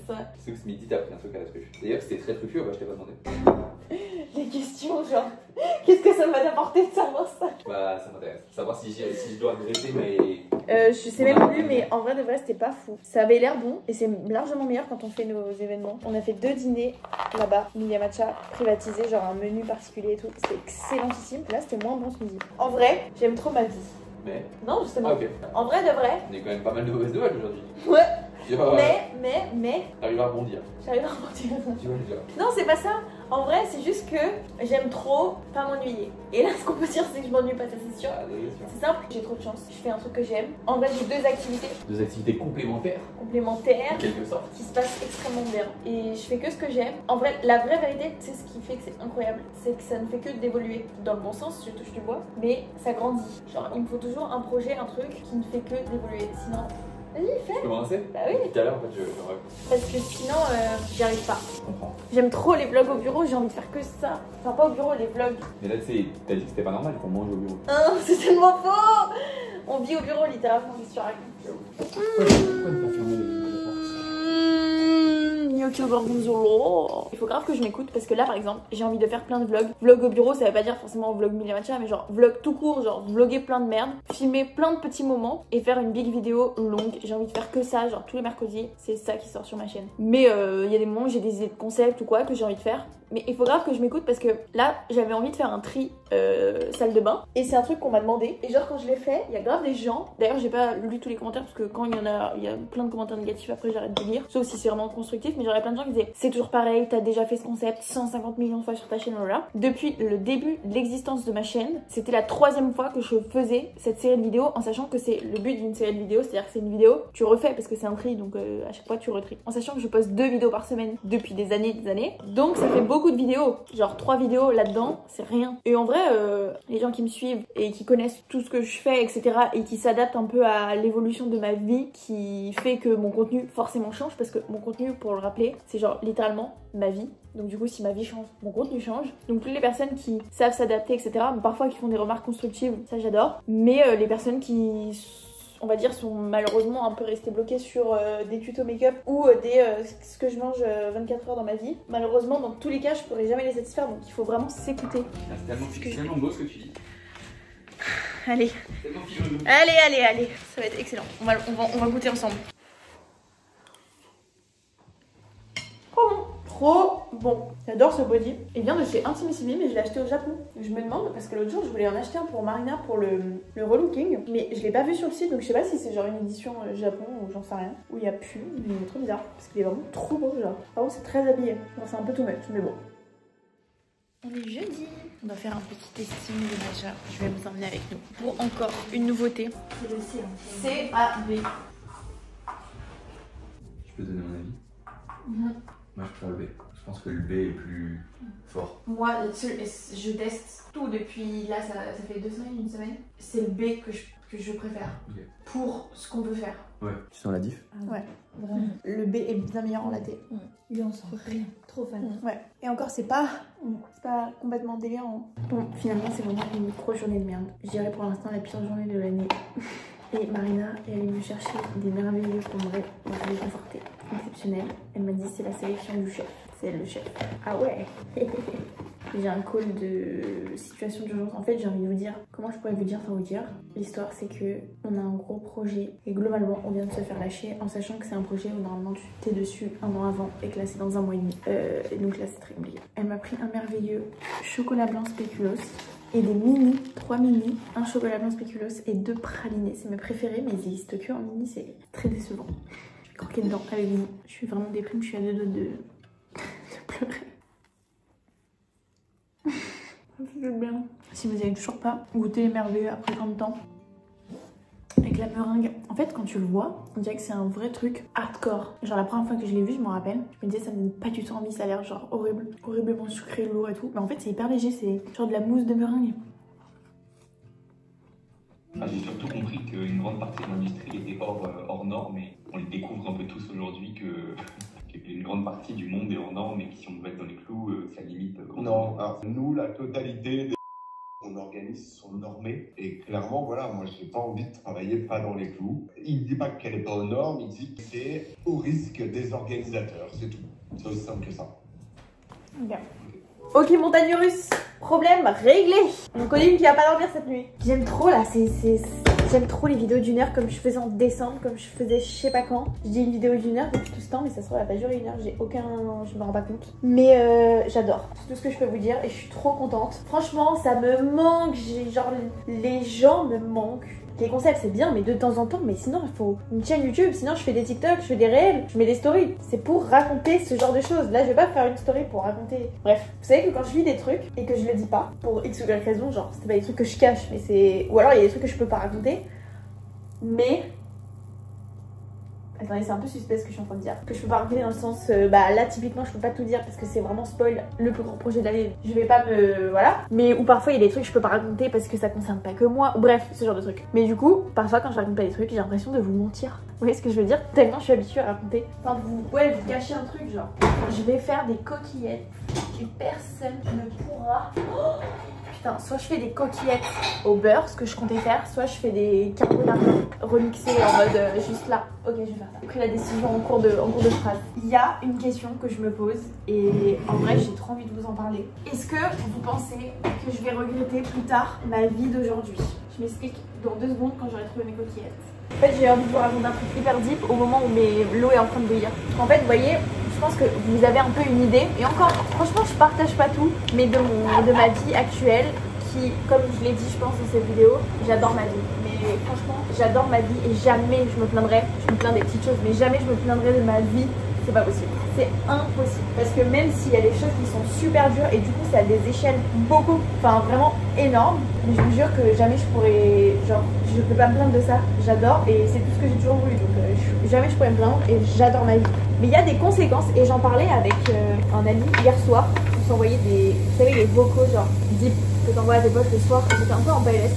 Ça. Tu sais que ce midi, t'as pris un truc à la truffe. D'ailleurs, c'était très truffé, bah, je t'ai pas demandé. Les questions, genre, qu'est-ce que ça va t'apporter de savoir ça? Bah, ça m'intéresse. Savoir si je dois regretter, mais. Je sais même plus, mais en vrai de vrai, c'était pas fou. Ça avait l'air bon et c'est largement meilleur quand on fait nos événements. On a fait 2 dîners là-bas, Miya Matcha, privatisé, genre un menu particulier et tout. C'était excellentissime. Là, c'était moins bon ce midi. En vrai, j'aime trop ma vie. Mais. Non, justement. Ah, ok. En vrai de vrai. On est quand même pas mal de mauvaises nouvelles aujourd'hui. Ouais. Genre, Mais. T'arrives à rebondir. J'arrive à rebondir. Tu vois déjà. Non, c'est pas ça. En vrai, c'est juste que j'aime trop pas m'ennuyer. Et là, ce qu'on peut dire, c'est que je m'ennuie pas, ça c'est sûr. Ah, c'est sûr. C'est simple, j'ai trop de chance. Je fais un truc que j'aime. En vrai, j'ai 2 activités Deux activités complémentaires, complémentaires en quelque sorte. qui se passent extrêmement bien. Et je fais que ce que j'aime. En vrai, la vraie vérité, c'est ce qui fait que c'est incroyable. C'est que ça ne fait que d'évoluer. Dans le bon sens, je touche du bois. Mais ça grandit. Genre, il me faut toujours un projet, un truc qui ne fait que d'évoluer. Sinon. Vas-y, fais. Tu peux commencer? Bah oui. Tout à l'heure, en fait, je Parce que sinon, j'y arrive pas. comprends. J'aime trop les vlogs au bureau, j'ai envie de faire que ça. Enfin, pas au bureau, les vlogs. Mais là, tu sais, t'as dit que c'était pas normal qu'on mange au bureau. Hein, c'est tellement faux. On vit au bureau littéralement, c'est sûr. Pourquoi ne pas fermer les portes? Gnocchi au gorgonzola. Il faut grave que je m'écoute parce que là par exemple j'ai envie de faire plein de vlogs. Vlog au bureau ça veut pas dire forcément vlog Miya Matcha mais genre vlog tout court, genre vlogger plein de merde, filmer plein de petits moments et faire une big vidéo longue. J'ai envie de faire que ça, genre tous les mercredis, c'est ça qui sort sur ma chaîne. Mais il y a des moments où j'ai des idées de concept ou quoi que j'ai envie de faire. Mais il faut grave que je m'écoute parce que là j'avais envie de faire un tri salle de bain et c'est un truc qu'on m'a demandé et genre quand je l'ai fait il y a grave des gens, d'ailleurs j'ai pas lu tous les commentaires parce que quand il y a plein de commentaires négatifs après j'arrête de lire, sauf si c'est vraiment constructif, mais j'aurais plein de gens qui disaient c'est toujours pareil, t'as déjà fait ce concept 150 millions de fois sur ta chaîne, voilà. Depuis le début de l'existence de ma chaîne, c'était la 3e fois que je faisais cette série de vidéos en sachant que c'est le but d'une série de vidéos, c'est-à-dire que c'est une vidéo, tu refais parce que c'est un tri donc à chaque fois tu retries. En sachant que je poste 2 vidéos par semaine depuis des années, donc ça fait beaucoup de vidéos. Genre 3 vidéos là-dedans, c'est rien. Et en vrai, les gens qui me suivent et qui connaissent tout ce que je fais, etc. et qui s'adaptent un peu à l'évolution de ma vie, qui fait que mon contenu forcément change, parce que mon contenu, pour le rappeler, c'est genre littéralement ma vie. Donc du coup, si ma vie change, mon contenu change. Donc toutes les personnes qui savent s'adapter, etc. mais parfois qui font des remarques constructives, ça j'adore. Mais les personnes qui... on va dire sont malheureusement un peu restées bloquées sur des tutos make-up ou ce que je mange 24 heures dans ma vie. Malheureusement dans tous les cas je pourrais jamais les satisfaire donc il faut vraiment s'écouter. C'est tellement beau ce que tu dis. Allez, Tellement philosophique. allez, ça va être excellent. On va goûter ensemble. Trop bon. J'adore ce body. Il vient de chez Intimissimi mais je l'ai acheté au Japon. Je me demande parce que l'autre jour je voulais en acheter un pour Marina pour le relooking. Mais je l'ai pas vu sur le site donc je sais pas si c'est genre une édition Japon ou j'en sais rien. Où il y a plus. Mais il est trop bizarre parce qu'il est vraiment trop beau genre. Par contre c'est très habillé. Bon, c'est un peu too much mais bon. On est jeudi. On va faire un petit testing de matcha. Je vais vous emmener avec nous pour encore une nouveauté. C'est CAB. Je peux donner mon avis? Moi je préfère le B. Je pense que le B est plus fort. Moi, je teste tout depuis là, ça fait 2 semaines, 1 semaine. C'est le B que je préfère pour ce qu'on peut faire. Ouais. Tu sens la diff? Ouais, vraiment. Le B est bien meilleur en latte. Lui, on sent rien. Trop fan. Ouais. Et encore, c'est pas complètement délirant. Bon, finalement, c'est vraiment une grosse journée de merde. Je dirais pour l'instant la pire journée de l'année. Et Marina est allée me chercher des merveilleux pour me réconforter. Exceptionnel. Elle m'a dit c'est la sélection du chef. C'est elle le chef. Ah ouais. J'ai un call de situation d'urgence. En fait, j'ai envie de vous dire, comment je pourrais vous dire sans vous dire. L'histoire, c'est que on a un gros projet et globalement, on vient de se faire lâcher en sachant que c'est un projet où normalement tu t'es dessus 1 an avant et que là c'est dans 1 mois et demi. Et donc là, c'est très compliqué. Elle m'a pris un merveilleux chocolat blanc spéculoos et des mini, 3 mini, un chocolat blanc spéculoos et 2 pralinés. C'est mes préférés, mais ils existent que en mini, c'est très décevant. Je vais croquer dedans avec vous. Je suis vraiment déprime, je suis à 2 doigts de pleurer. C'est bien. Si vous avez toujours pas goûté les merveilleux après tant de temps, avec la meringue. En fait, quand tu le vois, on dirait que c'est un vrai truc hardcore. Genre la première fois que je l'ai vu, je me rappelle, je me disais ça me donne pas du tout envie, ça a l'air genre horrible, horriblement sucré, lourd et tout. Mais en fait, c'est hyper léger, c'est genre de la mousse de meringue. J'ai surtout compris qu'une grande partie de l'industrie était hors norme et on le découvre un peu tous aujourd'hui qu'une grande partie du monde est hors norme et que si on veut être dans les clous, ça limite. Non, alors nous, la totalité des on organise sont normés et clairement, voilà, moi j'ai pas envie de travailler pas dans les clous. Il ne dit pas qu'elle est pas aux normes, il dit que c'est au risque des organisateurs, c'est tout. C'est aussi simple que ça. Bien. Ok, montagne russe, problème réglé. Donc Colline qui va pas dormir cette nuit. J'aime trop là, j'aime trop les vidéos d'1 heure comme je faisais en décembre, comme je faisais je sais pas quand. Je dis une vidéo d'1 heure depuis tout ce temps, mais ça se trouve elle va pas durer 1 heure, je me rends pas compte. Mais j'adore, c'est tout ce que je peux vous dire et je suis trop contente. Franchement, ça me manque, genre les gens me manquent. Les concepts c'est bien mais de temps en temps, mais sinon il faut une chaîne YouTube, sinon je fais des TikTok, je fais des réels, je mets des stories. C'est pour raconter ce genre de choses. Là je vais pas faire une story pour raconter. Bref, vous savez que quand je lis des trucs et que je le dis pas, pour X ou Y raison, genre c'est pas des trucs que je cache, mais c'est... Ou alors il y a des trucs que je peux pas raconter. Mais... Attendez, c'est un peu suspect ce que je suis en train de dire. Que je peux pas raconter dans le sens, bah là typiquement je peux pas tout dire parce que c'est vraiment spoil le plus grand projet de l'année. Je vais pas me... voilà. Mais ou parfois il y a des trucs que je peux pas raconter parce que ça concerne pas que moi. Bref, ce genre de trucs. Mais du coup, parfois quand je raconte pas des trucs, j'ai l'impression de vous mentir. Vous voyez ce que je veux dire? Tellement je suis habituée à raconter. Enfin, vous cacher un truc genre. Je vais faire des coquillettes et personne ne pourra... Oh putain, soit je fais des coquillettes au beurre, ce que je comptais faire, soit je fais des carbonara remixés en mode juste là. Ok, je vais faire ça. J'ai pris la décision en cours de phrase. Il y a une question que je me pose et en vrai j'ai trop envie de vous en parler. Est-ce que vous pensez que je vais regretter plus tard ma vie d'aujourd'hui? Je m'explique dans 2 secondes quand j'aurai trouvé mes coquillettes. En fait, j'ai envie de vous raconter un truc hyper deep au moment où l'eau est en train de bouillir. En fait, vous voyez, je pense que vous avez un peu une idée. Et encore, franchement, je partage pas tout, mais de ma vie actuelle, qui, comme je l'ai dit, je pense dans cette vidéo, j'adore ma vie. Mais franchement, j'adore ma vie et jamais je me plaindrai. Je me plains des petites choses, mais jamais je me plaindrai de ma vie. C'est pas possible. C'est impossible. Parce que même s'il y a des choses qui sont super dures et du coup, c'est à des échelles beaucoup, enfin vraiment énormes, mais je vous jure que jamais je pourrais, genre, je peux pas me plaindre de ça. J'adore et c'est tout ce que j'ai toujours voulu. Donc jamais je pourrais me plaindre et j'adore ma vie. Mais il y a des conséquences et j'en parlais avec un ami hier soir. On s'envoyait vous savez, les vocaux genre deep que t'envoies à tes potes le soir. J'étais un peu en PLS.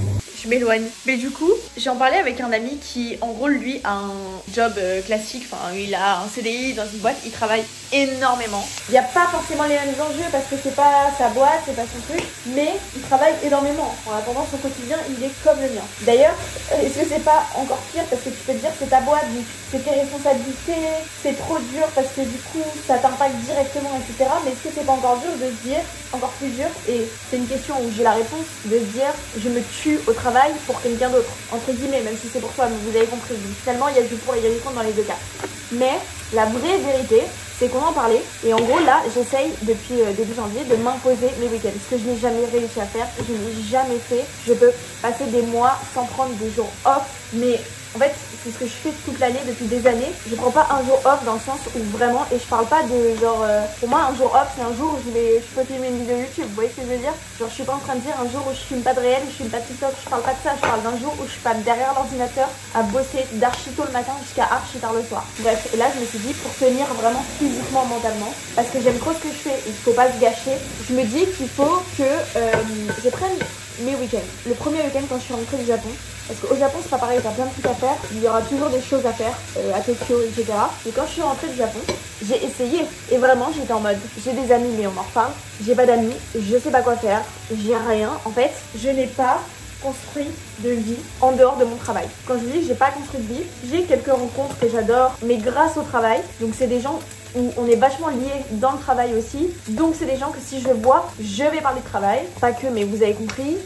Je m'éloigne. Mais du coup, j'en parlais avec un ami qui, en gros, lui, a un job classique. Enfin, il a un CDI dans une boîte. Il travaille énormément. Il n'y a pas forcément les mêmes enjeux parce que c'est pas sa boîte, c'est pas son truc. Mais il travaille énormément. En attendant, son quotidien, il est comme le mien. D'ailleurs, est-ce que c'est pas encore pire parce que tu peux te dire que c'est ta boîte, c'est tes responsabilités, c'est trop dur parce que du coup, ça t'impacte directement, etc. Mais est-ce que c'est pas encore dur de se dire, encore plus dur, et c'est une question où j'ai la réponse, de se dire, je me tue au travail pour quelqu'un d'autre, entre guillemets, même si c'est pour toi, mais vous avez compris. Donc finalement, il y a du pour et il y a du contre dans les 2 cas. Mais la vraie vérité, c'est qu'on en parlait. Et en gros, là, j'essaye depuis début janvier de m'imposer mes week-ends. Ce que je n'ai jamais réussi à faire, je n'ai jamais fait. Je peux passer des mois sans prendre des jours off, mais en fait, c'est ce que je fais toute l'année depuis des années. Je prends pas un jour off dans le sens où vraiment, et je parle pas de genre, pour moi un jour off c'est un jour où je peux filmer une vidéo YouTube, vous voyez ce que je veux dire? Genre je suis pas en train de dire un jour où je filme pas de réel, où je filme pas de TikTok, je parle pas de ça, je parle d'un jour où je suis pas derrière l'ordinateur à bosser d'archi tôt le matin jusqu'à archi tard le soir. Bref, et là je me suis dit pour tenir vraiment physiquement, mentalement, parce que j'aime trop ce que je fais et il faut pas se gâcher, je me dis qu'il faut que je prenne mes week-ends. Le premier week-end quand je suis rentrée du Japon, parce qu'au Japon c'est pas pareil, t'as plein de trucs à faire, il y aura toujours des choses à faire à Tokyo, etc. Et quand je suis rentrée du Japon, j'ai essayé et vraiment j'étais en mode, j'ai des amis mais on en reparle, j'ai pas d'amis, je sais pas quoi faire, j'ai rien. En fait, je n'ai pas construit de vie en dehors de mon travail. Quand je dis que j'ai pas construit de vie, j'ai quelques rencontres que j'adore, mais grâce au travail. Donc c'est des gens où on est vachement liés dans le travail aussi. Donc c'est des gens que si je vois, je vais parler de travail. Pas que, mais vous avez compris.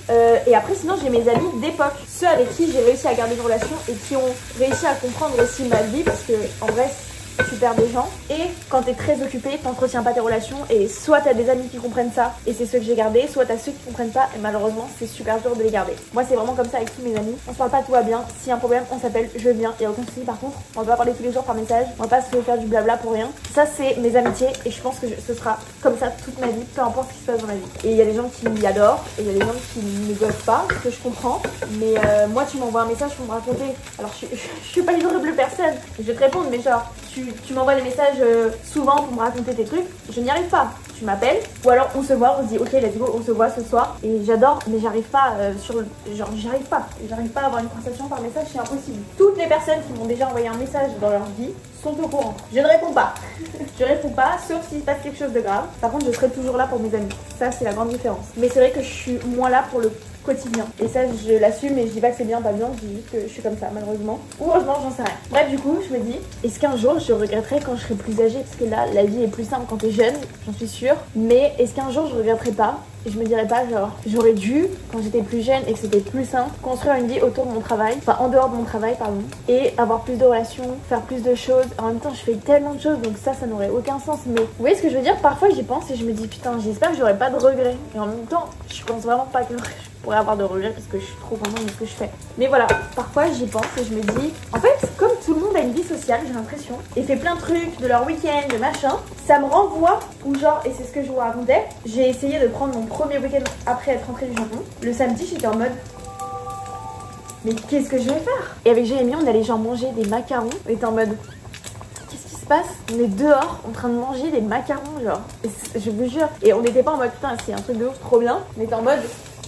Et après sinon j'ai mes amis d'époque. Ceux avec qui j'ai réussi à garder une relation et qui ont réussi à comprendre aussi ma vie. Parce que en vrai, tu perds des gens. Et quand t'es très occupé, t'entretiens pas tes relations. Et soit t'as des amis qui comprennent ça, et c'est ceux que j'ai gardés, soit t'as ceux qui comprennent pas, et malheureusement, c'est super dur de les garder. Moi, c'est vraiment comme ça avec tous mes amis. On se parle pas, tout va bien. S'il y a un problème, on s'appelle, je viens. Il y a aucun souci. Par contre, on va pas parler tous les jours par message. On va pas se faire du blabla pour rien. Ça, c'est mes amitiés, et je pense que ce sera comme ça toute ma vie, peu importe ce qui se passe dans ma vie. Et il y a des gens qui m'y adorent, et il y a des gens qui ne gossent pas, ce que je comprends. Mais moi, tu m'envoies un message pour me raconter. Alors, je suis pas une horrible personne. Je vais te répondre, mais genre, tu m'envoies des messages souvent pour me raconter tes trucs. Je n'y arrive pas. Tu m'appelles, ou alors on se voit, on se dit ok, let's go, on se voit ce soir. Et j'adore, mais j'arrive pas genre, j'arrive pas à avoir une conversation par message, c'est impossible. Toutes les personnes qui m'ont déjà envoyé un message dans leur vie sont au courant. Je ne réponds pas. Je réponds pas, sauf s'il se passe quelque chose de grave. Par contre, je serai toujours là pour mes amis. Ça, c'est la grande différence. Mais c'est vrai que je suis moins là pour le quotidien. Et ça, je l'assume, et je dis pas que c'est bien, pas bien, je dis juste que je suis comme ça, malheureusement. Ou heureusement, j'en sais rien. Bref, du coup, je me dis, est-ce qu'un jour je regretterai quand je serai plus âgée? Parce que là, la vie est plus simple quand t'es jeune, j'en suis sûre. Mais est-ce qu'un jour je regretterai pas? Et je me dirais pas genre, j'aurais dû, quand j'étais plus jeune et que c'était plus simple, construire une vie autour de mon travail, enfin en dehors de mon travail, pardon, et avoir plus de relations, faire plus de choses. En même temps, je fais tellement de choses, donc ça n'aurait aucun sens. Mais vous voyez ce que je veux dire? Parfois, j'y pense et je me dis, putain, j'espère que j'aurai pas de regrets. Et en même temps, je pense vraiment pas que je pourrais avoir de regrets parce que je suis trop contente de ce que je fais. Mais voilà, parfois j'y pense et je me dis, en fait, comme tout le monde a une vie sociale, j'ai l'impression, et fait plein de trucs, de leur week-end, de machin, ça me renvoie, ou genre, et c'est ce que je vous racontais, j'ai essayé de prendre mon premier week-end après être rentrée du Japon. Le samedi, j'étais en mode, mais qu'est-ce que je vais faire? Et avec Jérémy, on allait genre manger des macarons. On était en mode, qu'est-ce qui se passe? On est dehors en train de manger des macarons, genre. Et je vous jure. Et on n'était pas en mode, putain, c'est un truc de ouf, trop bien. On était en mode,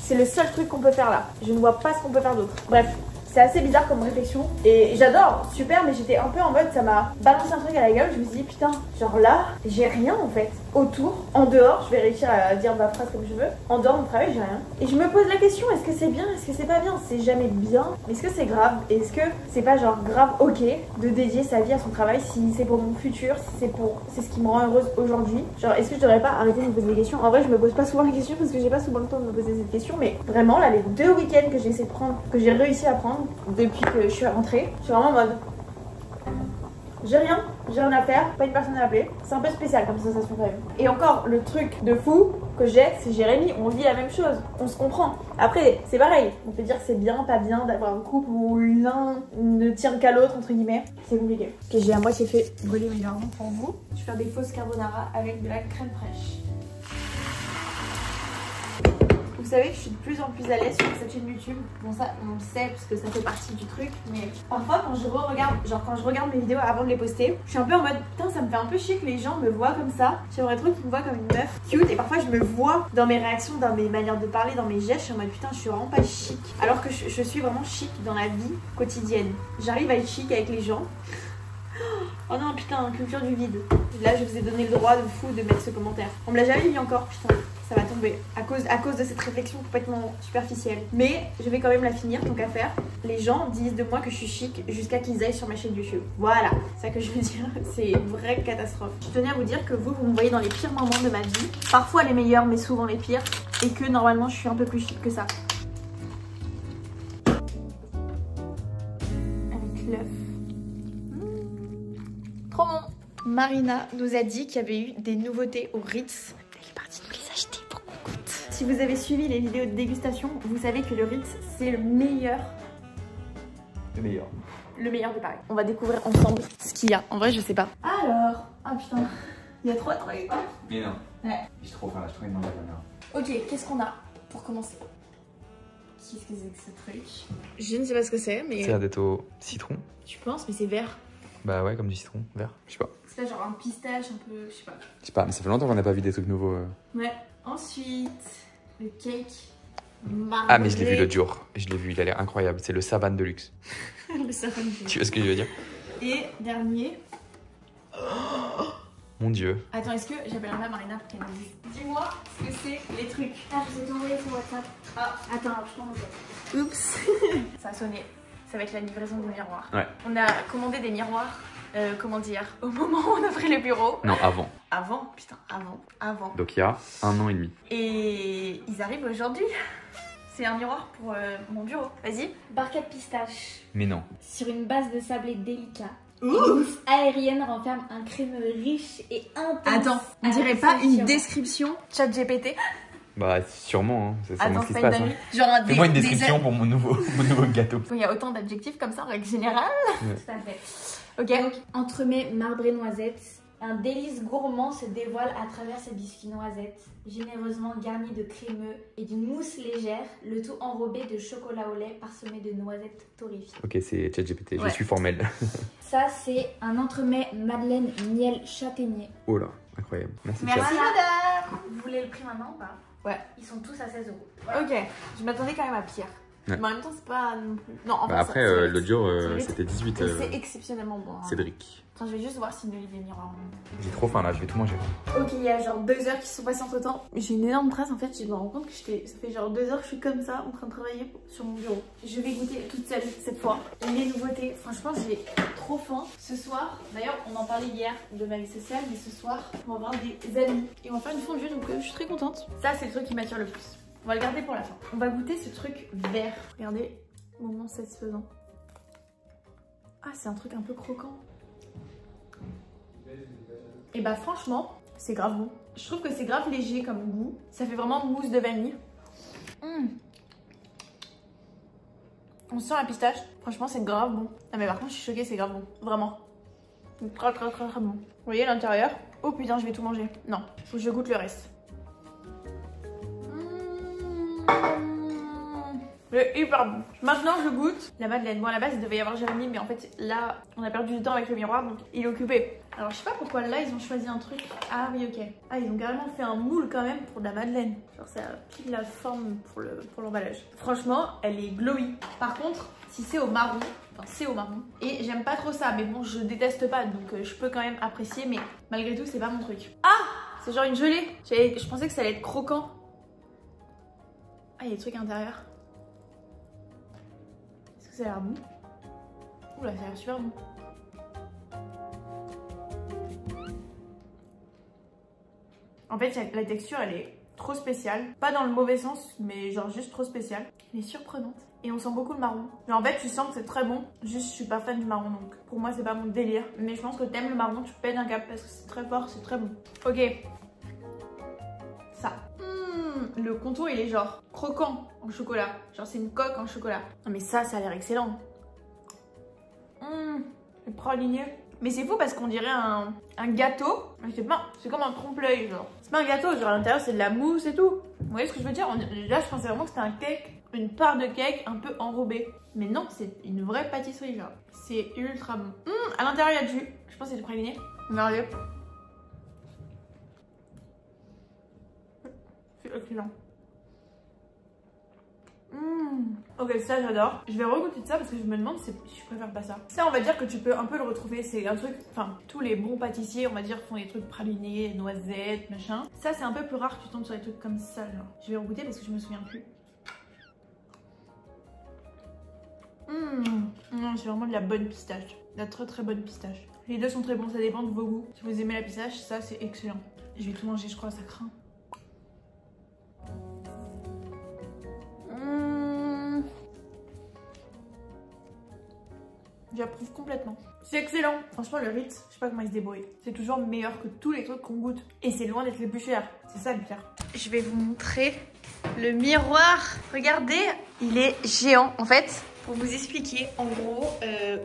c'est le seul truc qu'on peut faire là. Je ne vois pas ce qu'on peut faire d'autre. Bref. C'est assez bizarre comme réflexion et j'adore, super, mais j'étais un peu en mode, ça m'a balancé un truc à la gueule. Je me suis dit, putain, genre là, j'ai rien en fait autour, en dehors, je vais réussir à dire ma phrase comme je veux, en dehors de mon travail, j'ai rien. Et je me pose la question, est-ce que c'est bien, est-ce que c'est pas bien? C'est jamais bien, mais est-ce que c'est grave? Est-ce que c'est pas genre grave ok de dédier sa vie à son travail si c'est pour mon futur, si c'est ce qui me rend heureuse aujourd'hui? Genre, est-ce que je devrais pas arrêter de me poser des questions? En vrai, je me pose pas souvent la question parce que j'ai pas souvent le temps de me poser cette question, mais vraiment là, les 2 week-ends que j'ai essayé de prendre, que j'ai réussi à prendre depuis que je suis rentrée, je suis vraiment en mode, j'ai rien à faire, pas une personne à appeler. C'est un peu spécial comme sensation quand même. Et encore, le truc de fou que j'ai, c'est Jérémy, on vit la même chose, on se comprend. Après, c'est pareil, on peut dire c'est bien, pas bien d'avoir un couple où l'un ne tient qu'à l'autre, entre guillemets. C'est compliqué. Ok, j'ai à moitié fait brûler mes lardons pour vous. Je vais faire des fausses carbonara avec de la crème fraîche. Vous savez que je suis de plus en plus à l'aise sur cette chaîne YouTube. Bon, ça, on le sait parce que ça fait partie du truc. Mais parfois, quand je regarde mes vidéos avant de les poster, je suis un peu en mode, putain, ça me fait un peu chier que les gens me voient comme ça. J'aimerais trop qu'ils me voient comme une meuf cute. Et parfois, je me vois dans mes réactions, dans mes manières de parler, dans mes gestes. Je suis en mode, putain, je suis vraiment pas chic. Alors que je suis vraiment chic dans la vie quotidienne. J'arrive à être chic avec les gens. Oh non, putain, culture du vide. Là, je vous ai donné le droit de fou de mettre ce commentaire. On me l'a jamais mis encore, putain. Ça va tomber à cause de cette réflexion complètement superficielle. Mais je vais quand même la finir, tant qu'à faire. Les gens disent de moi que je suis chic jusqu'à qu'ils aillent sur ma chaîne YouTube. Voilà, c'est ça que je veux dire. C'est une vraie catastrophe. Je tenais à vous dire que vous me voyez dans les pires moments de ma vie. Parfois les meilleurs, mais souvent les pires. Et que normalement, je suis un peu plus chic que ça. Avec l'œuf. Trop bon. Marina nous a dit qu'il y avait eu des nouveautés au Ritz. Elle est partie nous les acheter pour qu'on goûte. Si vous avez suivi les vidéos de dégustation, vous savez que le Ritz, c'est le meilleur. Le meilleur de Paris. On va découvrir ensemble ce qu'il y a. En vrai, je sais pas. Alors, ah putain, il y a trop de trucs. Mais non. Ouais. J'ai trop faim là, je trouve une caméra. Ok, qu'est-ce qu'on a pour commencer? Qu'est-ce que c'est que ce truc? Je ne sais pas ce que c'est, mais. C'est un gâteau au citron. Tu penses, mais c'est vert. Bah ouais, comme du citron vert. Je sais pas. C'est pas genre un pistache un peu, je sais pas. Je sais pas, mais ça fait longtemps qu'on n'a pas vu des trucs nouveaux. Ouais. Ensuite, le cake. Ah, mais je l'ai vu l'autre jour. Je l'ai vu, il a l'air incroyable. C'est le savane de luxe. Le savane de luxe. Tu vois ce que je veux dire? Et dernier. Mon dieu. Attends, est-ce que j'appellerai Marina pour qu'elle me dise? Dis-moi ce que c'est les trucs. Ah, je vous ai envoyé sur WhatsApp. Ah, Attends, je prends le boîte. oups. Ça a sonné. Ça va être la livraison des miroirs. Ouais. On a commandé des miroirs, comment dire, au moment où on ouvrait le bureau. Non, avant. Avant, putain, avant. Donc il y a 1 an et demi. Et ils arrivent aujourd'hui. C'est un miroir pour mon bureau. Vas-y. Barquette pistache Mais non. sur une base de sablé délicat. Mousse aérienne renferme un crémeux riche et intense. Attends, on dirait pas une description ChatGPT? Bah sûrement, hein. C'est sûrement Attends, ce qui c'est se pas passe. une Hein. dinguerie. Genre Fais-moi une description pour mon nouveau gâteau. Il y a autant d'adjectifs comme ça en règle générale. Tout à fait. Ok. Donc, entremets marbré noisette. Un délice gourmand se dévoile à travers ces biscuits noisettes, généreusement garnis de crémeux et d'une mousse légère, le tout enrobé de chocolat au lait parsemé de noisettes torréfiées. Ok, c'est ChatGPT, je Ouais. suis formel. Ça, c'est un entremets madeleine miel châtaignier. Oh là, incroyable. Merci, Merci Chat. madame. Vous voulez le prix maintenant ou pas? Ouais. Ils sont tous à 16 €. Ok, je m'attendais quand même à pire. Ouais. Mais en même temps, c'est pas non plus. Non, en Bah fait, après, ça l'autre jour, mérite. c'était 18 Et c'est exceptionnellement bon. Hein. Cédric. Attends, je vais juste voir si Olivier Miroir. J'ai trop faim là, je vais tout manger. Ok, il y a genre 2 heures qui sont passées entre temps. J'ai une énorme trace en fait, je me rends compte que ça fait genre 2 heures que je suis comme ça en train de travailler sur mon bureau. Je vais goûter toute seule cette fois les nouveautés. Franchement, j'ai trop faim. Ce soir, d'ailleurs, on en parlait hier de ma vie sociale, mais ce soir, on va voir des amis et on va faire une fondue donc je suis très contente. Ça, c'est le truc qui m'attire le plus. On va le garder pour la fin. On va goûter ce truc vert. Regardez, moment satisfaisant. Ah, c'est un truc un peu croquant. Et bah franchement, c'est grave bon. Je trouve que c'est grave léger comme goût. Ça fait vraiment mousse de vanille. On sent la pistache. Franchement, c'est grave bon. Ah mais par contre, je suis choquée, c'est grave bon. Vraiment. Très bon. Vous voyez l'intérieur? Oh putain, je vais tout manger. Non, faut que je goûte le reste. C'est hyper bon. Maintenant, je goûte la madeleine. Bon, à la base, il devait y avoir Jérémy, mais en fait, là, on a perdu du temps avec le miroir, donc il est occupé. Alors, je sais pas pourquoi là, ils ont choisi un truc. Ah oui, ok. Ah, ils ont carrément fait un moule quand même pour de la madeleine. Genre, ça a pile la forme pour l'emballage. Franchement, elle est glowy. Par contre, si c'est au marron, enfin, c'est au marron. Et j'aime pas trop ça, mais bon, je déteste pas, donc je peux quand même apprécier, mais malgré tout, c'est pas mon truc. Ah! C'est genre une gelée. Je pensais que ça allait être croquant. Ah, il y a des trucs à l'intérieur. Est-ce que ça a l'air bon? Oula, ça a l'air super bon. En fait, la texture, elle est trop spéciale. Pas dans le mauvais sens, mais genre juste trop spéciale. Elle est surprenante. Et on sent beaucoup le marron. Mais en fait, tu sens que c'est très bon. Juste, je suis pas fan du marron, donc pour moi, c'est pas mon délire. Mais je pense que t'aimes le marron, tu pètes un cap parce que c'est très fort, c'est très bon. Ok. Ça. Le contour, il est genre croquant en chocolat. Genre, c'est une coque en chocolat. Non, mais ça a l'air excellent. Le praliné. Mais c'est fou parce qu'on dirait un gâteau. C'est comme un trompe-l'œil, genre. C'est pas un gâteau, genre à l'intérieur, c'est de la mousse et tout. Vous voyez ce que je veux dire? Là, je pensais vraiment que c'était un cake, une part de cake un peu enrobée. Mais non, c'est une vraie pâtisserie, genre. C'est ultra bon. À l'intérieur, il y a du. Je pense que c'est du praliné. Regardez. C'est excellent. Ok, ça j'adore. Je vais regoûter de ça parce que je me demande si je préfère pas ça. Ça, on va dire que tu peux un peu le retrouver. C'est un truc, enfin, tous les bons pâtissiers, on va dire, font des trucs pralinés, noisettes, machin. Ça, c'est un peu plus rare que tu tombes sur des trucs comme ça, genre. Je vais regoûter parce que je me souviens plus. Non, c'est vraiment de la bonne pistache. De la très très bonne pistache. Les deux sont très bons, ça dépend de vos goûts. Si vous aimez la pistache, ça c'est excellent. Je vais tout manger, je crois, ça craint. J'approuve complètement. C'est excellent. Franchement, le Ritz, je sais pas comment il se débrouille. C'est toujours meilleur que tous les trucs qu'on goûte. Et c'est loin d'être les plus chers. C'est ça le pire. Je vais vous montrer le miroir. Regardez, il est géant. En fait, pour vous expliquer, en gros,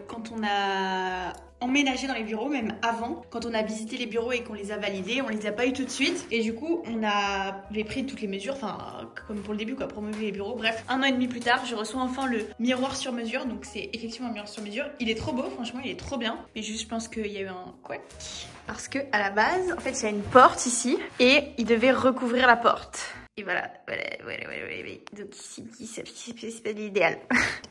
quand on a emménagé dans les bureaux, même avant, quand on a visité les bureaux et qu'on les a validés, on les a pas eu tout de suite. Et du coup, on avait pris toutes les mesures, enfin, comme pour le début, quoi, pour meubler les bureaux. Bref, 1 an et demi plus tard, je reçois enfin le miroir sur mesure. Donc, c'est effectivement un miroir sur mesure. Il est trop beau, franchement, il est trop bien. Mais juste, je pense qu'il y a eu un couac. Parce que, à la base, en fait, il y a une porte ici. Et il devait recouvrir la porte. Et voilà. Donc ici, c'est pas l'idéal.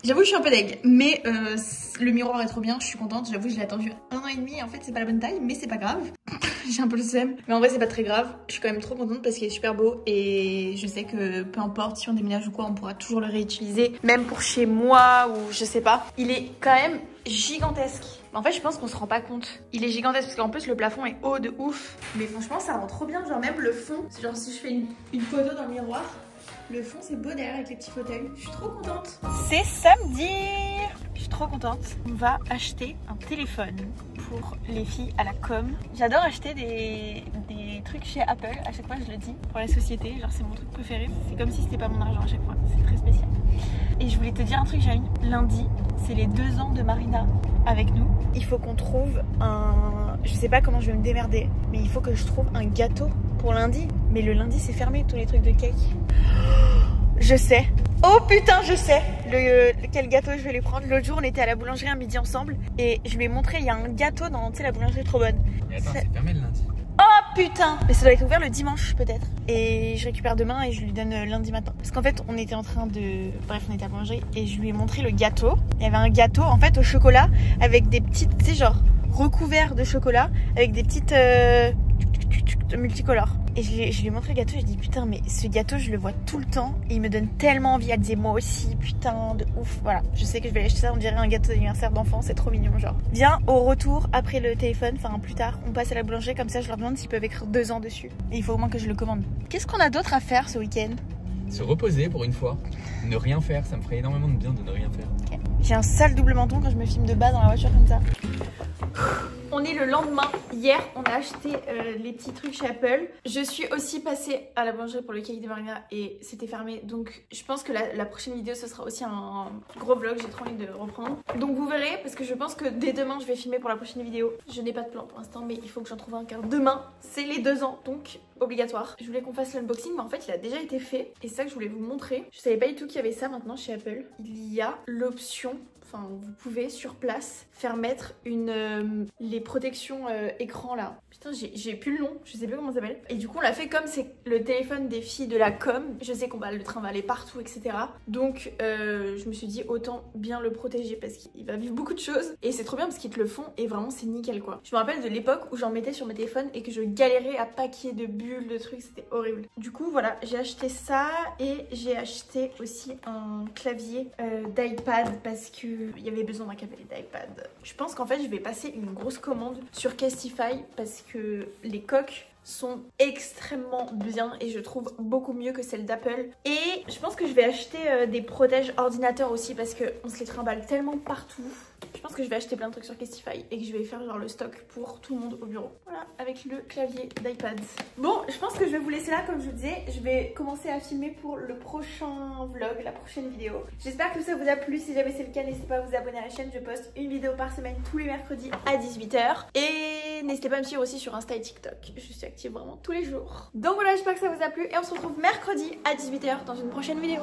J'avoue, je suis un peu deg, mais le miroir est trop bien, je suis contente. J'avoue, je l'ai attendu 1 an et demi, en fait, c'est pas la bonne taille, mais c'est pas grave. J'ai un peu le seum, mais en vrai, c'est pas très grave. Je suis quand même trop contente parce qu'il est super beau et je sais que peu importe si on déménage ou quoi, on pourra toujours le réutiliser, même pour chez moi ou je sais pas. Il est quand même gigantesque. En fait, je pense qu'on se rend pas compte. Il est gigantesque parce qu'en plus, le plafond est haut de ouf. Mais franchement, ça rend trop bien. Genre, même le fond, c'est genre si je fais une photo dans le miroir, le fond, c'est beau derrière avec les petits fauteuils. Je suis trop contente. C'est samedi. Je suis trop contente. On va acheter un téléphone pour les filles à la com. J'adore acheter des trucs chez Apple, à chaque fois je le dis, pour la société, genre c'est mon truc préféré. C'est comme si c'était pas mon argent à chaque fois, c'est très spécial. Et je voulais te dire un truc, Jérémy. Lundi, c'est les 2 ans de Marina avec nous. Il faut qu'on trouve un... Je sais pas comment je vais me démerder, mais il faut que je trouve un gâteau pour lundi. Mais le lundi c'est fermé, tous les trucs de cake. Je sais. Oh putain, je sais quel gâteau je vais lui prendre. L'autre jour, on était à la boulangerie un midi ensemble et je lui ai montré, il y a un gâteau dans, tu sais, la boulangerie trop bonne. Mais attends, c'est fermé le lundi. Oh putain! Mais ça doit être ouvert le dimanche peut-être. Et je récupère demain et je lui donne lundi matin. Parce qu'en fait, on était en train de... Bref, on était à la boulangerie et je lui ai montré le gâteau. Il y avait un gâteau en fait au chocolat avec des petites, tu sais, genre recouvert de chocolat avec des petites multicolores. Et je lui ai montré le gâteau et je dis putain mais ce gâteau je le vois tout le temps et il me donne tellement envie. Elle disait moi aussi putain de ouf. Voilà, je sais que je vais acheter ça, on dirait un gâteau d'anniversaire d'enfant, c'est trop mignon genre. Viens au retour après le téléphone, enfin plus tard, on passe à la boulangerie comme ça je leur demande s'ils peuvent écrire 2 ans dessus. Et il faut au moins que je le commande. Qu'est-ce qu'on a d'autre à faire ce week-end? Se reposer pour une fois, ne rien faire, ça me ferait énormément de bien de ne rien faire. Okay. J'ai un sale double menton quand je me filme de bas dans la voiture comme ça. On est le lendemain. Hier, on a acheté les petits trucs chez Apple. Je suis aussi passée à la boulangerie pour le cake de Marina et c'était fermé. Donc, je pense que la prochaine vidéo, ce sera aussi un gros vlog. J'ai trop envie de reprendre. Donc, vous verrez parce que je pense que dès demain, je vais filmer pour la prochaine vidéo. Je n'ai pas de plan pour l'instant, mais il faut que j'en trouve un car demain, c'est les 2 ans. Donc, obligatoire. Je voulais qu'on fasse l'unboxing, mais en fait, il a déjà été fait. Et c'est ça que je voulais vous montrer. Je savais pas du tout qu'il y avait ça maintenant chez Apple. Il y a l'option... Enfin, vous pouvez sur place faire mettre les protections écran là. Putain, j'ai plus le nom, je sais plus comment ça s'appelle. Et du coup, on l'a fait comme c'est le téléphone des filles de la com. Je sais qu'on le train va aller partout, etc. Donc, je me suis dit autant bien le protéger parce qu'il va vivre beaucoup de choses. Et c'est trop bien parce qu'ils te le font et vraiment c'est nickel quoi. Je me rappelle de l'époque où j'en mettais sur mes téléphones et que je galérais à paquer de bulles, de trucs, c'était horrible. Du coup, voilà, j'ai acheté ça et j'ai acheté aussi un clavier d'iPad parce que il y avait besoin d'un clavier d'iPad. Je pense qu'en fait je vais passer une grosse commande sur Castify parce que les coques sont extrêmement bien et je trouve beaucoup mieux que celles d'Apple. Et je pense que je vais acheter des protèges ordinateurs aussi parce qu'on se les trimballe tellement partout. Je pense que je vais acheter plein de trucs sur Castify et que je vais faire genre le stock pour tout le monde au bureau. Voilà, avec le clavier d'iPad. Bon, je pense que je vais vous laisser là comme je vous disais. Je vais commencer à filmer pour le prochain vlog, la prochaine vidéo. J'espère que ça vous a plu. Si jamais c'est le cas, n'hésitez pas à vous abonner à la chaîne. Je poste une vidéo par semaine tous les mercredis à 18 h. Et n'hésitez pas à me suivre aussi sur Insta et TikTok. Je suis active vraiment tous les jours. Donc voilà, j'espère que ça vous a plu et on se retrouve mercredi à 18 h dans une prochaine vidéo.